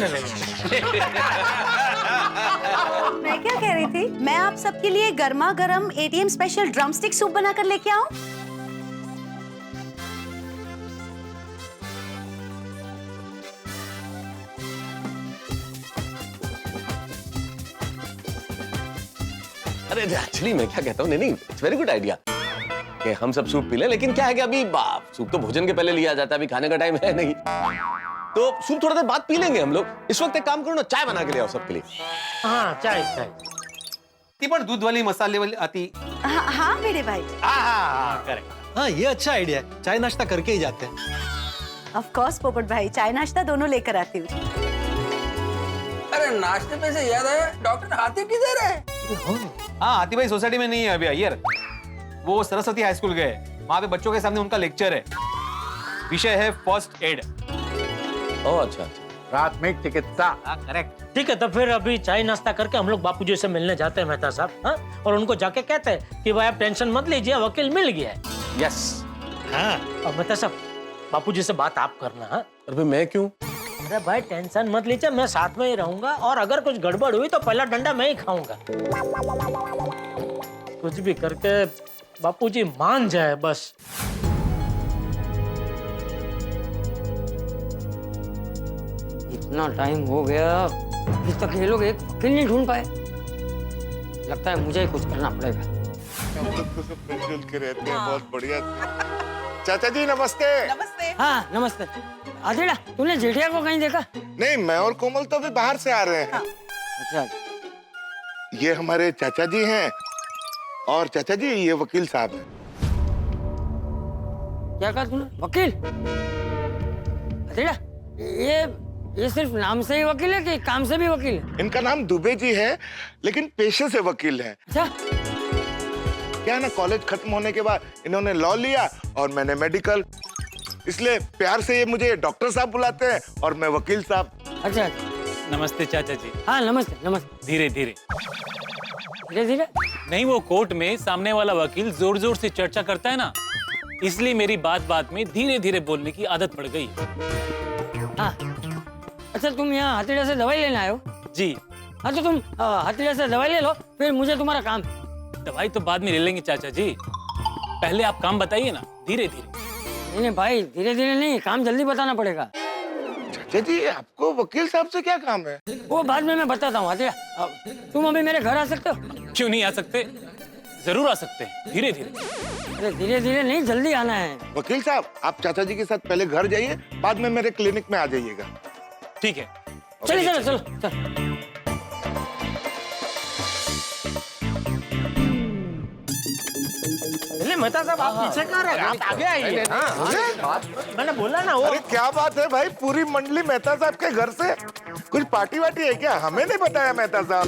मैं क्या कह रही थी, मैं आप सबके लिए गर्मा गर्म ATM special drum stick soup बनाकर लेके आऊं? अरे एक्चुअली मैं क्या कहता हूँ, नहीं इट्स वेरी गुड आइडिया कि हम सब सूप पी लें। लेकिन क्या है कि अभी सूप तो भोजन के पहले लिया जाता है, अभी खाने का टाइम है नहीं, तो सूप थोड़ा देर बाद पी लेंगे हम लोग। इस वक्त एक काम करो ना, चाय बना के ले आओ सबके लिए। हाँ चाय। ती पण दूध वाली मसाले वाली आती। हाँ मेरे भाई। करेक्ट। हाँ ये अच्छा आइडिया है, चाय नाश्ता करके ही जाते हैं। ऑफ कोर्स पोपट भाई, चाय नाश्ता दोनों लेकर आती हूँ। अरे नाश्ते पे से याद आया, डॉक्टर हाथी किधर है? हाँ हाथी भाई सोसाइटी में नहीं है अभी अय्यर, वो सरस्वती हाई स्कूल गए, वहाँ पे बच्चों के सामने उनका लेक्चर है, विषय है फर्स्ट एड। ओह अच्छा, प्राथमिक चिकित्सा। करेक्ट। ठीक है, तो फिर अभी चाय नाश्ता करके हम लोग बापूजी से मिलने जाते हैं मेहता साहब। हाँ, और उनको जाके कहते हैं कि भाई आप टेंशन मत लीजिए, वकील मिल गया है। यस। हाँ और मेहता साहब बापूजी से बात आप करना। हाँ अरे मैं क्यों? अरे भाई टेंशन मत लीजिए, मैं साथ में ही रहूंगा, और अगर कुछ गड़बड़ हुई तो पहला डंडा मैं ही खाऊंगा। कुछ भी करके बापूजी मान जाए बस। इतना टाइम हो गया, अभी तक ये लोग एक वकील नहीं ढूंढ पाए। लगता है मुझे ही कुछ करना पड़ेगा। हम लोग तो सब मिलजुल के रहते हैं, बहुत बढ़िया। चाचा जी नमस्ते। नमस्ते। हाँ नमस्ते। आदिला, तूने जेठिया को कहीं देखा? नहीं, मैं और कोमल तो अभी बाहर से आ रहे हैं। अच्छा। ये हमारे चाचा जी हैं, और चाचा जी ये वकील साहब हैं। क्या कहा तूने? वकील? आदिला, ये सिर्फ नाम से ही वकील है कि काम से भी वकील है? इनका नाम दुबे जी है, लेकिन पेशे से वकील हैं। अच्छा। क्या है ना, कॉलेज खत्म होने के बाद इन्होंने लॉ लिया और मैंने मेडिकल, इसलिए प्यार से ये मुझे डॉक्टर साहब बुलाते हैं और मैं वकील साहब। अच्छा, नमस्ते चाचा जी। हाँ नमस्ते नमस्ते। धीरे धीरे धीरे धीरे नहीं, वो कोर्ट में सामने वाला वकील जोर जोर से चर्चा करता है ना, इसलिए मेरी बात बात में धीरे धीरे बोलने की आदत पड़ गई। हाँ अच्छा, तुम यहाँ हथेड़ा से दवाई लेने आए हो? जी हाँ तो तुम हथेड़ा से दवाई ले लो, फिर मुझे तुम्हारा काम। दवाई तो बाद में ले लेंगे चाचा जी, पहले आप काम बताइए ना, धीरे धीरे। नहीं भाई, धीरे धीरे नहीं, काम जल्दी बताना पड़ेगा। चाचा जी, आपको वकील साहब से क्या काम है? वो बाद में मैं बताता हूँ। तुम अभी मेरे घर आ सकते हो? क्यों नहीं आ सकते, जरूर आ सकते हैं, धीरे धीरे। अरे धीरे धीरे नहीं, जल्दी आना है। वकील साहब, आप चाचा जी के साथ पहले घर जाइए, बाद में मेरे क्लिनिक में आ जाइएगा। ठीक है, चलिए चलो चलो चलो। मेहता साहब, आप पीछे कहाँ रहे? आप आगे आइए। मैंने बोला ना वो। अरे क्या बात है भाई, पूरी मंडली मेहता साहब के घर से, कुछ पार्टी वार्टी है क्या? हमें नहीं बताया मेहता साहब।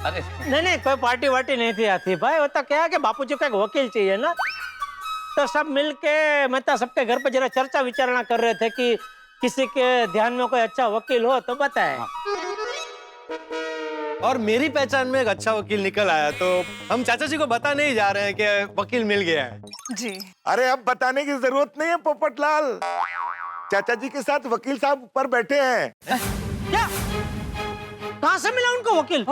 अरे नहीं, कोई पार्टी वार्टी नहीं थी आती भाई, वो तो क्या है कि बापूजी को एक वकील चाहिए ना, तो सब मिलके मेहता सबके घर पे जरा चर्चा विचारणा कर रहे थे कि किसी के ध्यान में कोई अच्छा वकील हो तो बताए। और मेरी पहचान में एक अच्छा वकील निकल आया, तो हम चाचा जी को बता नहीं जा रहे हैं कि वकील मिल गया है। जी अरे अब बताने की जरूरत नहीं है पोपटलाल, चाचा जी के साथ वकील साहब ऊपर बैठे हैं। क्या? कहाँ से मिला उनको वकील?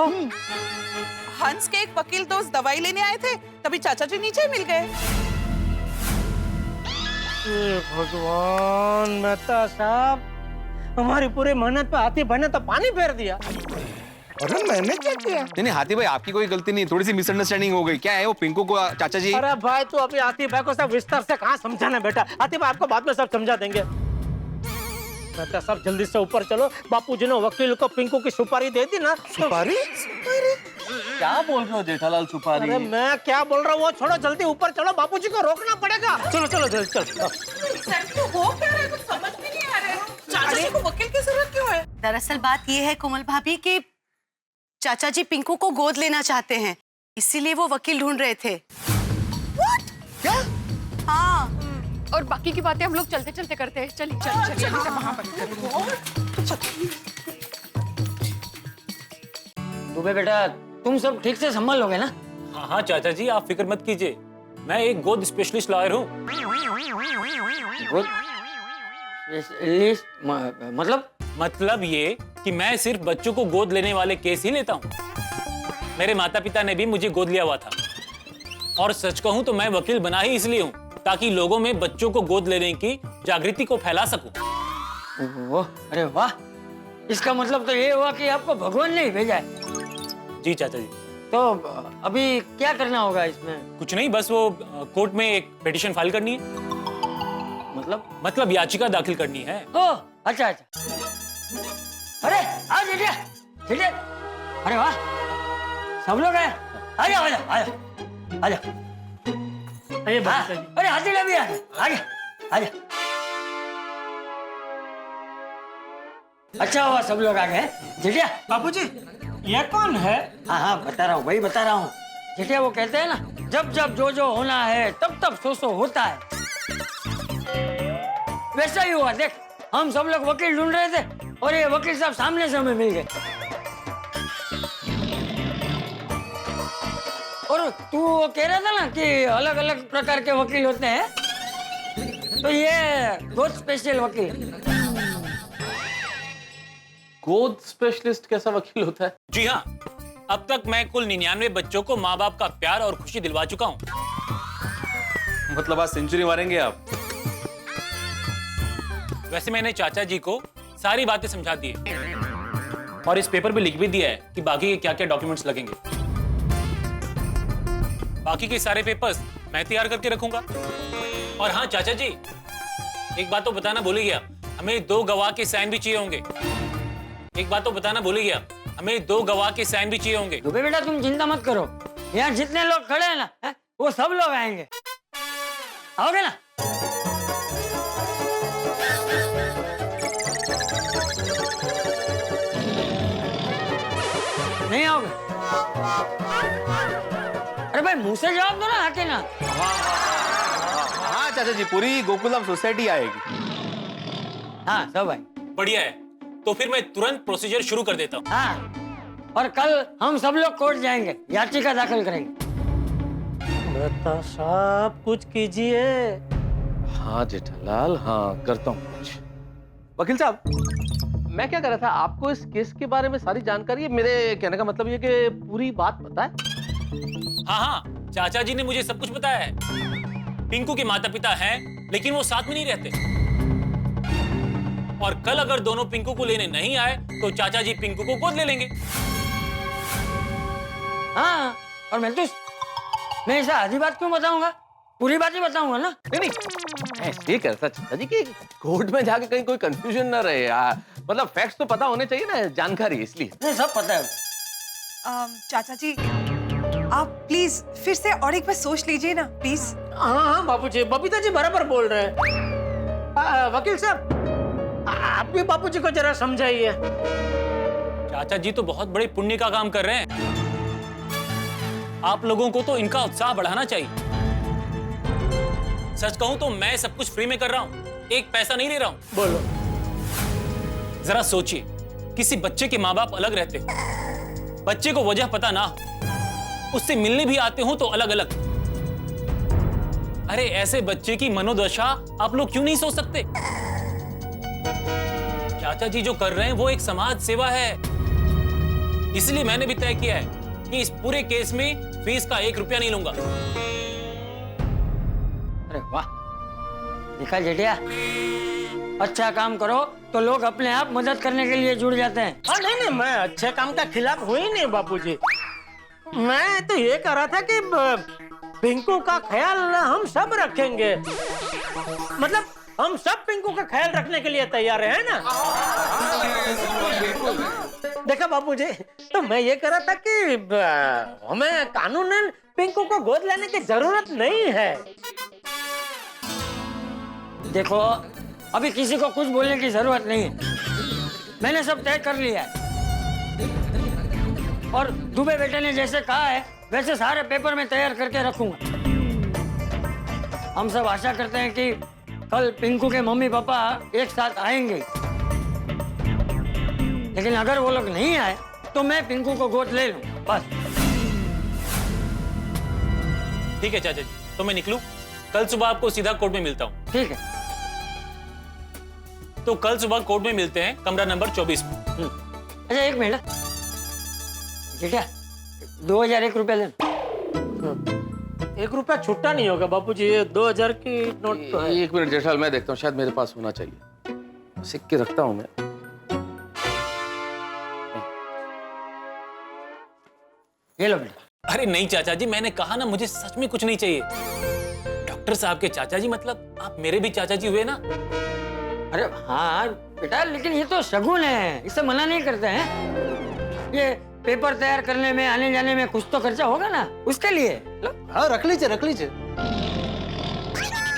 हंस के एक वकील दोस्त दवाई लेने आए थे, तभी चाचा जी नीचे मिल गए। भगवान, मेहता साहब, हमारी पूरी मेहनत पे हाथी भाई ने तो पानी फेर दिया। अरे मैंने क्या किया? नहीं हाथी भाई, आपकी कोई गलती नहीं, थोड़ी सी मिसअंडरस्टैंडिंग हो गई। क्या है वो पिंकू को चाचा जी? अरे भाई तू अभी हाथी भाई को सब विस्तार से कहाँ समझाना बेटा, हाथी भाई आपको बाद में सब समझा देंगे। बेटा सब जल्दी से ऊपर चलो, बापूजी ने वकील को पिंकू की सुपारी दे दी ना। सुपारी? क्या बोल रहे हो जेठालाल, सुपारी? अरे मैं क्या बोल रहा हूँ, वो छोड़ो, जल्दी ऊपर चलो, बापूजी को रोकना पड़ेगा। चलो चलो जल्दी चलो। सर तो हो क्या रहा है, कुछ समझ में नहीं आ रहा है। चाचा जी को वकील की जरूरत क्यों है? दरअसल बात ये है कोमल भाभी कि चाचा जी पिंकू को गोद लेना चाहते हैं, इसीलिए वो वकील ढूंढ रहे थे। What? क्या? हाँ, और बाकी की बातें हम लोग चलते चलते करते हैं। चलिए चलिए दुबे बेटा, तुम सब ठीक से संभाल लोगे ना? हाँ हाँ चाचा जी, आप फिक्र मत कीजिए, मैं एक गोद स्पेशलिस्ट लॉयर हूँ। मतलब ये कि मैं सिर्फ बच्चों को गोद लेने वाले केस ही लेता हूँ। मेरे माता पिता ने भी मुझे गोद लिया हुआ था, और सच कहूँ तो मैं वकील बना ही इसलिए हूँ ताकि लोगों में बच्चों को गोद लेने की जागृति को फैला सकूं। अरे वाह, इसका मतलब तो ये हुआ कि आपको भगवान ने ही भेजा है। जी चाचा जी। तो अभी क्या करना होगा इसमें? कुछ नहीं, बस वो कोर्ट में एक पिटीशन फाइल करनी है। मतलब याचिका दाखिल करनी है। ओह अच्छा अच्छा। अरे आ जेठिया, जेठिया, अरे वाह, सब लोग आए। आ जाओ आ जाओ आ जाओ आ जाओ। अरे हाथी भी आ जा आ जा। अच्छा हुआ सब लोग आ गए। जेठिया, बापूजी ये कौन है? हाँ हाँ बता रहा हूँ भाई, बता रहा हूँ। जेठिया वो कहते हैं ना, जब जब जो जो होना है तब तब सो सो होता है, वैसा ही हुआ। देख, हम सब लोग वकील ढूंढ रहे थे और ये वकील साहब सामने से हमें मिल गए। और तू वो कह रहा था ना कि अलग अलग प्रकार के वकील होते हैं, तो ये गोद स्पेशल वकील। गोद स्पेशलिस्ट कैसा वकील होता है? जी हाँ, अब तक मैं कुल 99 बच्चों को माँ बाप का प्यार और खुशी दिलवा चुका हूँ। मतलब आज सेंचुरी मारेंगे आप? वैसे मैंने चाचा जी को सारी बातें समझा दी है और इस पेपर पे लिख भी दिया है कि बाकी के क्या क्या डॉक्यूमेंट्स लगेंगे। बाकी के सारे पेपर्स मैं तैयार करके रखूंगा। और हाँ चाचा जी, एक बात तो बताना भूल ही गया, हमें 2 गवाह के साइन भी चाहिए होंगे। एक बात तो बताना भूल ही गया, हमें 2 गवाह के साइन भी चाहिए होंगे। दुबे बेटा तुम चिंता मत करो, यहाँ जितने लोग खड़े हैं ना, वो सब लोग आएंगे। आओगे ना? नहीं आओगे? अरे भाई मुंह से जवाब दो ना, आके ना। हाँ चाचा जी, पूरी गोकुलम सोसाइटी आएगी। हाँ सब भाई बढ़िया है, तो फिर मैं तुरंत प्रोसीजर शुरू कर देता हूँ। हाँ, और कल हम सब लोग कोर्ट जाएंगे, याचिका दाखिल करेंगे। बता साहब कुछ कीजिए। हाँ जेठालाल, हाँ करता हूँ कुछ। वकील साहब, मैं क्या कर रहा था, आपको इस केस के बारे में सारी जानकारी है? मेरे कहने का मतलब ये कि पूरी बात पता है? हाँ हाँ, चाचा जी ने मुझे सब कुछ बताया है। पिंकू के माता पिता हैं, लेकिन वो साथ में नहीं रहते। और कल अगर दोनों पिंकू को लेने नहीं आए तो चाचा जी पिंकू को गोद ले लेंगे। हाँ, और मैं ऐसा आधी बात क्यों बताऊंगा, पूरी बात ही बताऊंगा ना। नहीं ऐसे करता चाचा जी कि कोर्ट में जाके कहीं कोई कंफ्यूजन ना रहे यार, मतलब फैक्ट्स तो पता होने चाहिए ना, जानकारी इसलिए। नहीं सब पता है। चाचा जी आप प्लीज फिर से और एक बार सोच लीजिए ना प्लीज। हाँ बापूजी, बबीता जी बराबर बोल रहे हैं। वकील साहब आप भी बापूजी को जरा समझाइए। चाचा जी तो बहुत बड़े पुण्य का काम कर रहे हैं, आप लोगों को तो इनका उत्साह बढ़ाना चाहिए। सच कहूं तो मैं सब कुछ फ्री में कर रहा हूं, एक पैसा नहीं ले रहा हूं। बोलो। जरा सोचिए, किसी बच्चे के माँ बाप अलग रहते, बच्चे को वजह पता ना हो, उससे मिलने भी आते हो तो अलग अलग। अरे ऐसे बच्चे की मनोदशा आप लोग क्यों नहीं सोच सकते? चाचा जी जो कर रहे हैं वो एक समाज सेवा है। इसलिए मैंने भी तय किया है कि इस पूरे केस में फीस का 1 रुपया नहीं लूंगा। अरे वाह, देखा जेठिया, अच्छा काम करो तो लोग अपने आप मदद करने के लिए जुड़ जाते हैं। हाँ नहीं, मैं अच्छे काम का खिलाफ हुई नहीं बापूजी। मैं तो ये कह रहा था कि पिंकू का ख्याल हम सब रखेंगे, मतलब हम सब पिंकू का ख्याल रखने के लिए तैयार है ना। देखा बापूजी, तो मैं ये कह रहा था कि हमें कानूनन पिंकू को गोद लेने की जरूरत नहीं है। देखो अभी किसी को कुछ बोलने की जरूरत नहीं है, मैंने सब तय कर लिया है। और दुबे बेटे ने जैसे कहा है वैसे सारे पेपर में तैयार करके रखूंगा। हम सब आशा करते हैं कि कल पिंकू के मम्मी पापा एक साथ आएंगे, लेकिन अगर वो लोग नहीं आए तो मैं पिंकू को गोद ले लूं बस। ठीक है चाचा जी, तो मैं निकलूं? कल सुबह आपको सीधा कोर्ट में मिलता हूं। ठीक है, तो कल सुबह कोर्ट में मिलते हैं, कमरा नंबर 24 में। अच्छा एक मिनट, ठीक है 2001 रुपया ले। 1 रुपया छुट्टा नहीं होगा बापूजी, ये 2000 की नोट तो है। 1 मिनट जेठालाल, मैं देखता हूँ, शायद मेरे पास होना चाहिए। सिक्के रखता हूँ मैं। ये लो बेटा। अरे नहीं चाचा जी, मैंने कहा ना मुझे सच में कुछ नहीं चाहिए। डॉक्टर साहब के चाचा जी मतलब आप मेरे भी चाचा जी हुए ना। अरे हाँ बेटा, लेकिन ये तो शगुन है, इसे मना नहीं करते हैं। ये पेपर तैयार करने में आने जाने में कुछ तो खर्चा होगा ना, उसके लिए। हाँ रख लीजिए रख लीजिए।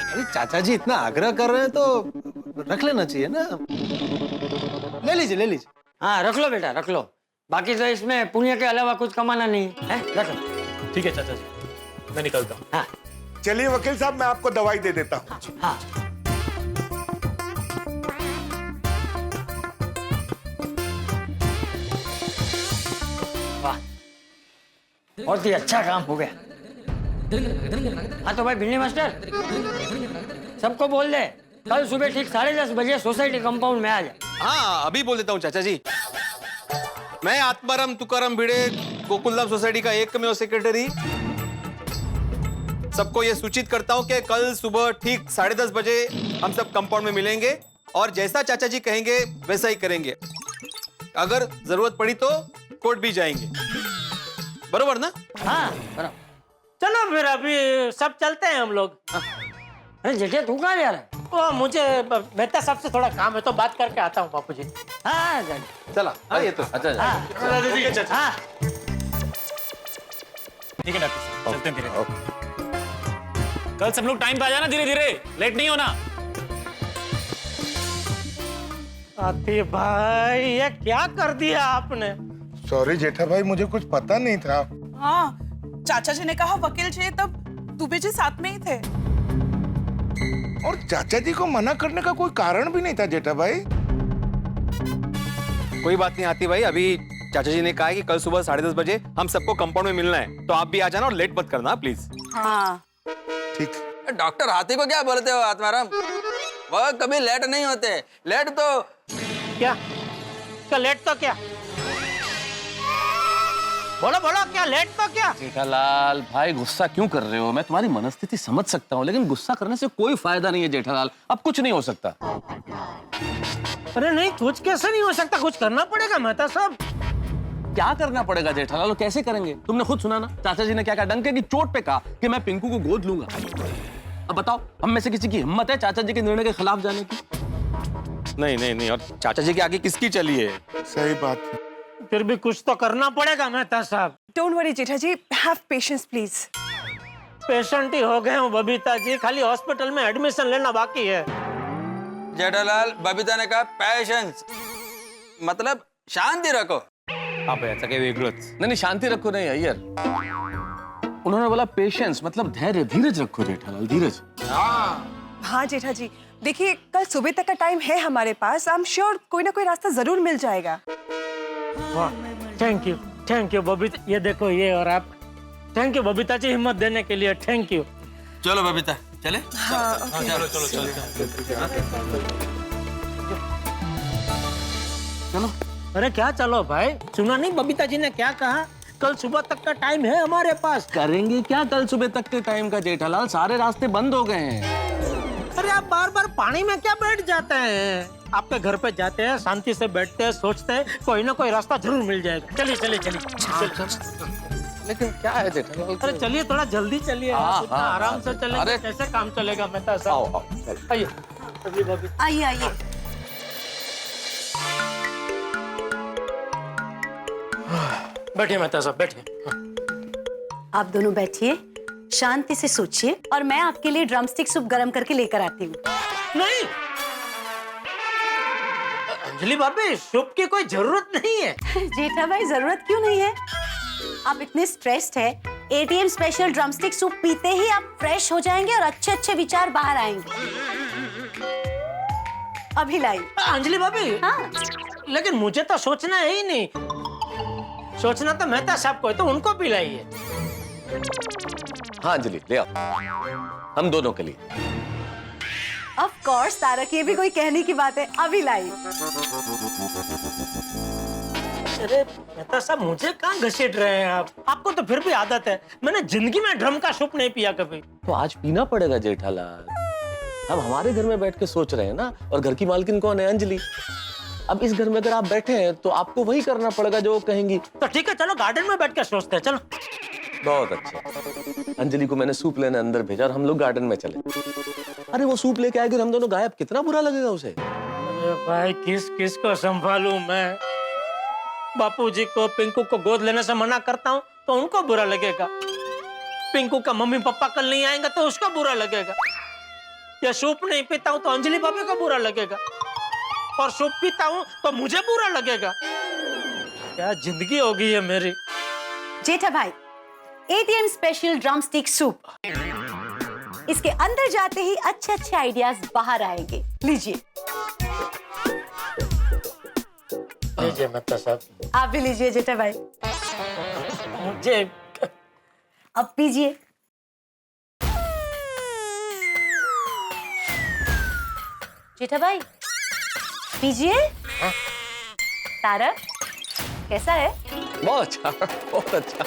अरे चाचा जी इतना आग्रह कर रहे हैं तो रख लेना चाहिए ना। ले लीजिए ले लीजिए। हाँ रख लो बेटा रख लो, बाकी तो इसमें पुण्य के अलावा कुछ कमाना नहीं है। रख लो। ठीक है चाचा जी, मैं निकलता हूँ। हाँ चलिए वकील साहब, मैं आपको दवाई दे देता हूँ। हाँ बहुत ही अच्छा काम हो गया। हाँ तो भाई भिंडी मास्टर, सबको बोल दे कल सुबह ठीक 10:30 बजे सोसाइटी कंपाउंड में आ जाए। हाँ अभी बोल देता हूँ चाचा जी। मैं आत्माराम तुकाराम भिड़े, गोकुलधाम सोसाइटी का एकमेव सेक्रेटरी, सबको ये सूचित करता हूँ कि कल सुबह ठीक 10:30 बजे हम सब कंपाउंड में मिलेंगे और जैसा चाचा जी कहेंगे वैसा ही करेंगे। अगर जरूरत पड़ी तो कोर्ट भी जाएंगे, बरोबर ना? हाँ बराबर। चलो फिर अभी सब चलते हैं हम लोग। अरे जेठिया तू कहाँ जा रहा है? वो मुझे मेहता साहब से थोड़ा काम है तो बात करके आता हूँ बापूजी। हाँ चला ये तो अच्छा हाँ ठीक है डॉक्टर साहब, चलते हैं धीरे। कल सब लोग टाइम पे आ जाना, धीरे धीरे, लेट नहीं होना। आती भाई ये क्या कर दिया आपने? सॉरी जेठा भाई, मुझे कुछ पता नहीं था। हाँ चाचा जी ने कहा वकील चाहिए, तब दुबे जी साथ में ही थे। और चाचा जी को मना करने का कोई कारण भी नहीं था जेठा भाई। कोई बात नहीं आती भाई, अभी चाचा जी ने कहा है कि कल सुबह 10:30 बजे हम सबको कंपाउंड में मिलना है, तो आप भी आ जाना और लेट मत करना प्लीज। हाँ ठीक। डॉक्टर हाथी को क्या बोलते हो आत्माराम, वो कभी लेट नहीं होते। लेट तो क्या लेट तो क्या, बोलो बोलो, क्या लेट तो क्या। जेठालाल भाई गुस्सा क्यों कर रहे हो? मैं तुम्हारी मनस्थिति समझ सकता हूँ, लेकिन गुस्सा करने से कोई फायदा नहीं है जेठालाल। अब कुछ नहीं हो सकता। अरे नहीं, कुछ कैसे नहीं हो सकता, कुछ करना पड़ेगा मेहता साहब। क्या करना पड़ेगा जेठालाल? कैसे करेंगे? तुमने खुद सुना ना चाचा जी ने क्या कहा, डंके की चोट पे कहा कि मैं पिंकू को गोद लूंगा। अब बताओ, हम में से किसी की हिम्मत है चाचा जी के निर्णय के खिलाफ जाने की? नहीं नहीं नहीं, और चाचा जी के आगे किसकी चली है? सही बात है। फिर भी कुछ तो करना पड़ेगा मेहता साहब। Don't worry Jetha ji, have patience please. Patient ही हो गए हूँ बबीता जी, खाली हॉस्पिटल में एडमिशन लेना बाकी है। जेठालाल, बबीता ने कहा पैशंस, मतलब शांति रखो। आप ऐसा क्या वेगळंच? नहीं शांति रखो नहीं अय्यर, उन्होंने बोला पेशेंस मतलब धैर्य, धीरज रखो जेठालाल, धीरज। हाँ जेठा जी, देखिए कल सुबह तक का टाइम है हमारे पास। आई एम श्योर कोई ना कोई रास्ता जरूर मिल जाएगा। वाह, थैंक यू बबीता। ये देखो ये, और आप थैंक यू बबीता जी हिम्मत देने के लिए, थैंक यू। चलो बबीता चले। हाँ, चलो चलो चलो चलो। अरे क्या चलो भाई, सुना नहीं बबीता जी ने क्या कहा? कल सुबह तक का टाइम है हमारे पास। करेंगे क्या कल सुबह तक के टाइम का जेठालाल? सारे रास्ते बंद हो गए हैं। अरे आप बार बार पानी में क्या बैठ जाते हैं? आपके घर पे जाते हैं, शांति से बैठते हैं, सोचते हैं, कोई ना कोई रास्ता जरूर मिल जाएगा। चलिए चलिए चलिए। लेकिन क्या है जेठालाल? अरे चलिए, थोड़ा जल्दी चलिए, इतना आराम से चलेंगे कैसे काम चलेगा मेहता साहब? आइए आइए आइए। बैठिए मेहता साहब, बैठिए। आप दोनों बैठिए, शांति से सोचिए, और मैं आपके लिए ड्रमस्टिक सूप गरम करके लेकर आती हूँ। नहीं अंजलि भाभी, सूप की कोई जरूरत नहीं है। जेठा भाई, जरूरत क्यों नहीं है? आप इतने स्ट्रेस्ड है, एटीएम स्पेशल ड्रमस्टिक सूप पीते ही आप फ्रेश हो जाएंगे और अच्छे अच्छे विचार बाहर आएंगे। अभी लाई। अंजलि भाभी, हाँ? लेकिन मुझे तो सोचना है ही नहीं, सोचना तो मेहता साहब को है, तो उनको पिलाइए। हाँ अंजलि ले आओ, हम दोनों के लिए। ऑफ कोर्स तारक, ये भी कोई कहने की बात है, अभी लाई। अरे मेहता साहब, मुझे कहाँ घसीट रहे हैं आप? आपको तो फिर भी आदत है, मैंने जिंदगी में ड्रम का सूप नहीं पिया कभी। तो आज पीना पड़ेगा जेठालाल। हम हमारे घर में बैठ के सोच रहे हैं ना, और घर की मालकिन कौन है? अंजलि। अब इस घर में अगर आप बैठे हैं तो आपको वही करना पड़ेगा जो वो कहेंगी। तो ठीक है, चलो गार्डन में बैठ के सोचते हैं, चलो। बहुत अच्छा। अंजलि को मैंने सूप लेने अंदर भेजा और हम लोग गार्डन में चले। अरे वो सूप लेके आएगी, हम दोनों गायब, कितना बुरा लगेगा उसे। अरे भाई, किस किस को संभालूं मैं? बापूजी को, पिंकू को गोद लेने से मना करता हूँ तो उनको बुरा लगेगा, पिंकू का मम्मी पापा कल नहीं आएंगे तो उसको बुरा लगेगा, या सूप नहीं पीता हूँ तो अंजलि भाभी को बुरा लगेगा, और सूप पीता हूँ तो मुझे बुरा लगेगा। क्या जिंदगी होगी ये मेरी। जेठा भाई, एटीएम स्पेशल ड्रमस्टिक सूप, इसके अंदर जाते ही अच्छे अच्छे आइडियाज बाहर आएंगे। लीजिए। लीजिए मेहता साहब। आप भी लीजिए जेठा भाई। मुझे अब पीजिए। जेठा भाई पीजिए। तारक कैसा है? बहुत अच्छा, बहुत अच्छा।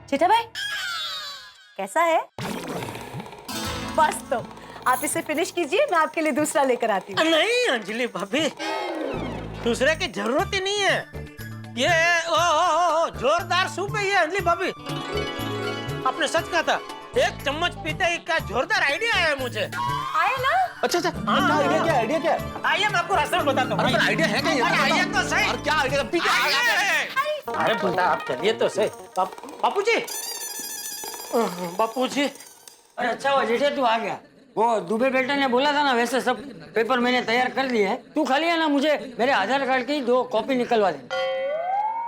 जेठा भाई कैसा है? बस तो आप इसे फिनिश कीजिए, मैं आपके लिए दूसरा लेकर आती हूँ। नहीं अंजलि भाभी, दूसरे की जरूरत ही नहीं है। ये ओ जोरदार सूप है ये अंजलि भाभी। आपने सच कहा था, एक चम्मच पीते ही क्या जोरदार आइडिया आया मुझे। आया ना? अच्छा अच्छा, क्या आइडिया, क्या आइडिया, क्या आइए मैं आपको रास्ते में बताता हूँ। अरे आइडिया है क्या ये? आइए तो सही। और क्या आइडिया? अरे बता, आप चलिए तो सही। बापूजी, बापूजी। अरे अच्छा हुआ जेठा तू आ गया, वो दुबे बेटे ने बोला था ना, वैसे सब पेपर मैंने तैयार कर दिए हैं। तू खाली है ना, मुझे मेरे आधार कार्ड की 2 कॉपी निकलवा दे।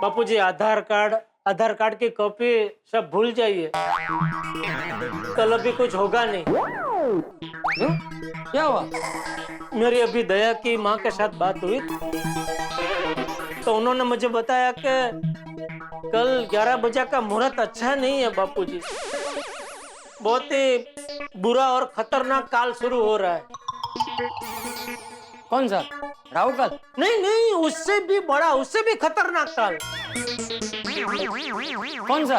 बापूजी आधार कार्ड की कॉपी सब भूल जाइए, कल अभी कुछ होगा नहीं। क्या हुआ? मेरी अभी दया की माँ के साथ बात हुई तो उन्होंने मुझे बताया कि कल 11 बजे का मुहूर्त अच्छा नहीं है बापूजी, बहुत ही बुरा और खतरनाक काल शुरू हो रहा है। कौन सा? राहु काल? नहीं, उससे भी बड़ा, उससे भी खतरनाक काल। कौन सा?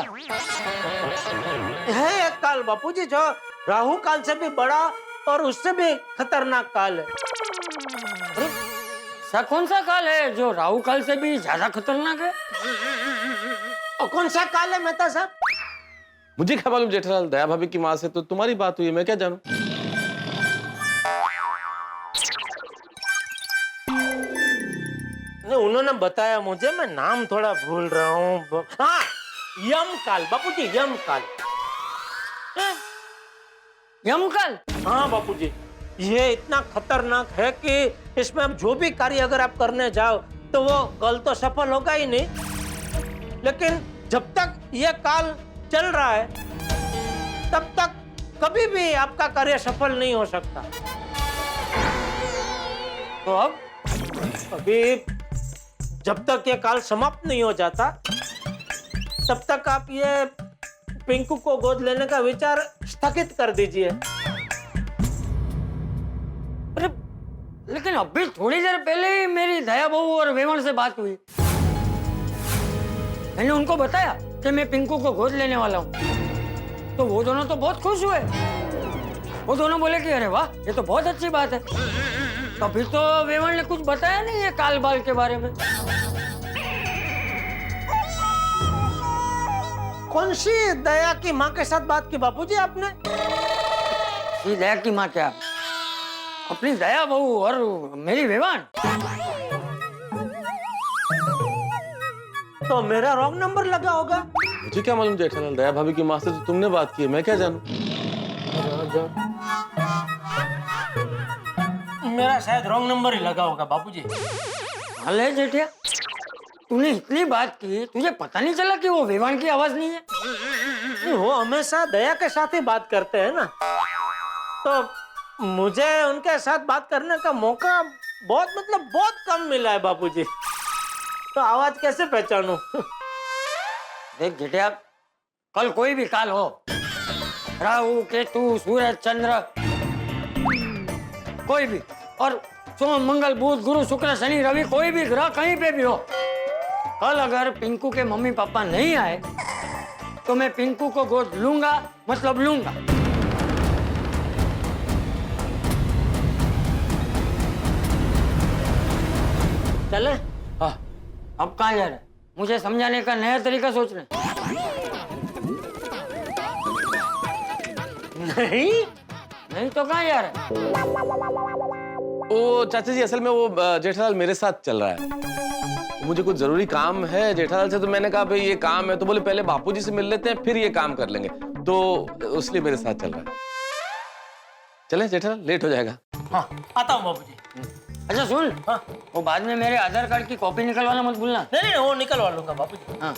है एक काल बापूजी जो राहु काल से भी बड़ा और उससे भी खतरनाक काल है। सा कौन सा काल है जो राहु काल से भी ज्यादा खतरनाक है? और कौन सा काल है मेहता साहब? मुझे क्या मालूम जेठालाल, दया भाभी की माँ से तो तुम्हारी बात हुई है, मैं क्या जानूं। उन्होंने बताया मुझे, मैं नाम थोड़ा भूल रहा हूँ। हाँ, यम काल बापूजी, यम काल। यम काल? हाँ बापूजी, ये इतना खतरनाक है कि इसमें अब जो भी कार्य अगर आप करने जाओ तो वो कल तो सफल होगा ही नहीं, लेकिन जब तक ये काल चल रहा है तब तक कभी भी आपका कार्य सफल नहीं हो सकता। तो अब अभी जब तक ये काल समाप्त नहीं हो जाता तब तक आप ये पिंकू को गोद लेने का विचार स्थगित कर दीजिए। अरे लेकिन अभी थोड़ी देर पहले ही मेरी दया बहू और वेमन से बात हुई। मैंने उनको बताया कि मैं पिंकू को गोद लेने वाला हूँ, तो वो दोनों तो बहुत खुश हुए। वो दोनों बोले कि अरे वाह, ये तो बहुत अच्छी बात है। कभी तो वेमन ने कुछ बताया नहीं है काल बाल के बारे में। कौन सी दया की माँ के साथ बात की बापूजी आपने? ये दया की माँ क्या? अपनी दया बहू और मेरी वेवान। तो मेरा रॉन्ग नंबर लगा होगा। मुझे क्या मालूम जेठालाल, दया भाभी की माँ से तो तुमने बात की है, मैं क्या जानूं। मेरा शायद रॉन्ग नंबर ही लगा होगा बापूजी। हाले जेठिया, तूने इतनी बात की, तुझे पता नहीं चला कि वो वेवान की आवाज नहीं है? नहीं, वो हमेशा दया के साथ ही बात करते हैं ना, तो मुझे उनके साथ बात करने का मौका बहुत कम मिला है बापूजी, तो आवाज कैसे पहचानूं? देख जेठिया, कल कोई भी काल हो, राहु केतु सूरज चंद्र कोई भी, और सोम मंगल बुध गुरु शुक्र शनि रवि कोई भी ग्रह कहीं पे भी हो, कल अगर पिंकू के मम्मी पापा नहीं आए तो मैं पिंकू को गोद लूंगा, मतलब लूंगा। चले? हाँ। अब कहाँ जा रहे? मुझे समझाने का नया तरीका सोच रहे? नहीं तो कहाँ जा रहे? ओ चाचा जी, असल में वो जेठालाल मेरे साथ चल रहा है, मुझे कुछ जरूरी काम है जेठालाल से, तो मैंने कहा भाई ये काम है, तो बोले पहले बापूजी से मिल लेते हैं फिर ये काम कर लेंगे, तो इसलिए मेरे साथ चल रहा है। चले जेठालाल, लेट हो जाएगा। हाँ, आता हूँ बापूजी। अच्छा सुन, हाँ, वो बाद में मेरे आधार कार्ड की कॉपी निकलवाना मत भूलना। नहीं, वो निकलवा लूंगा बापूजी। हाँ।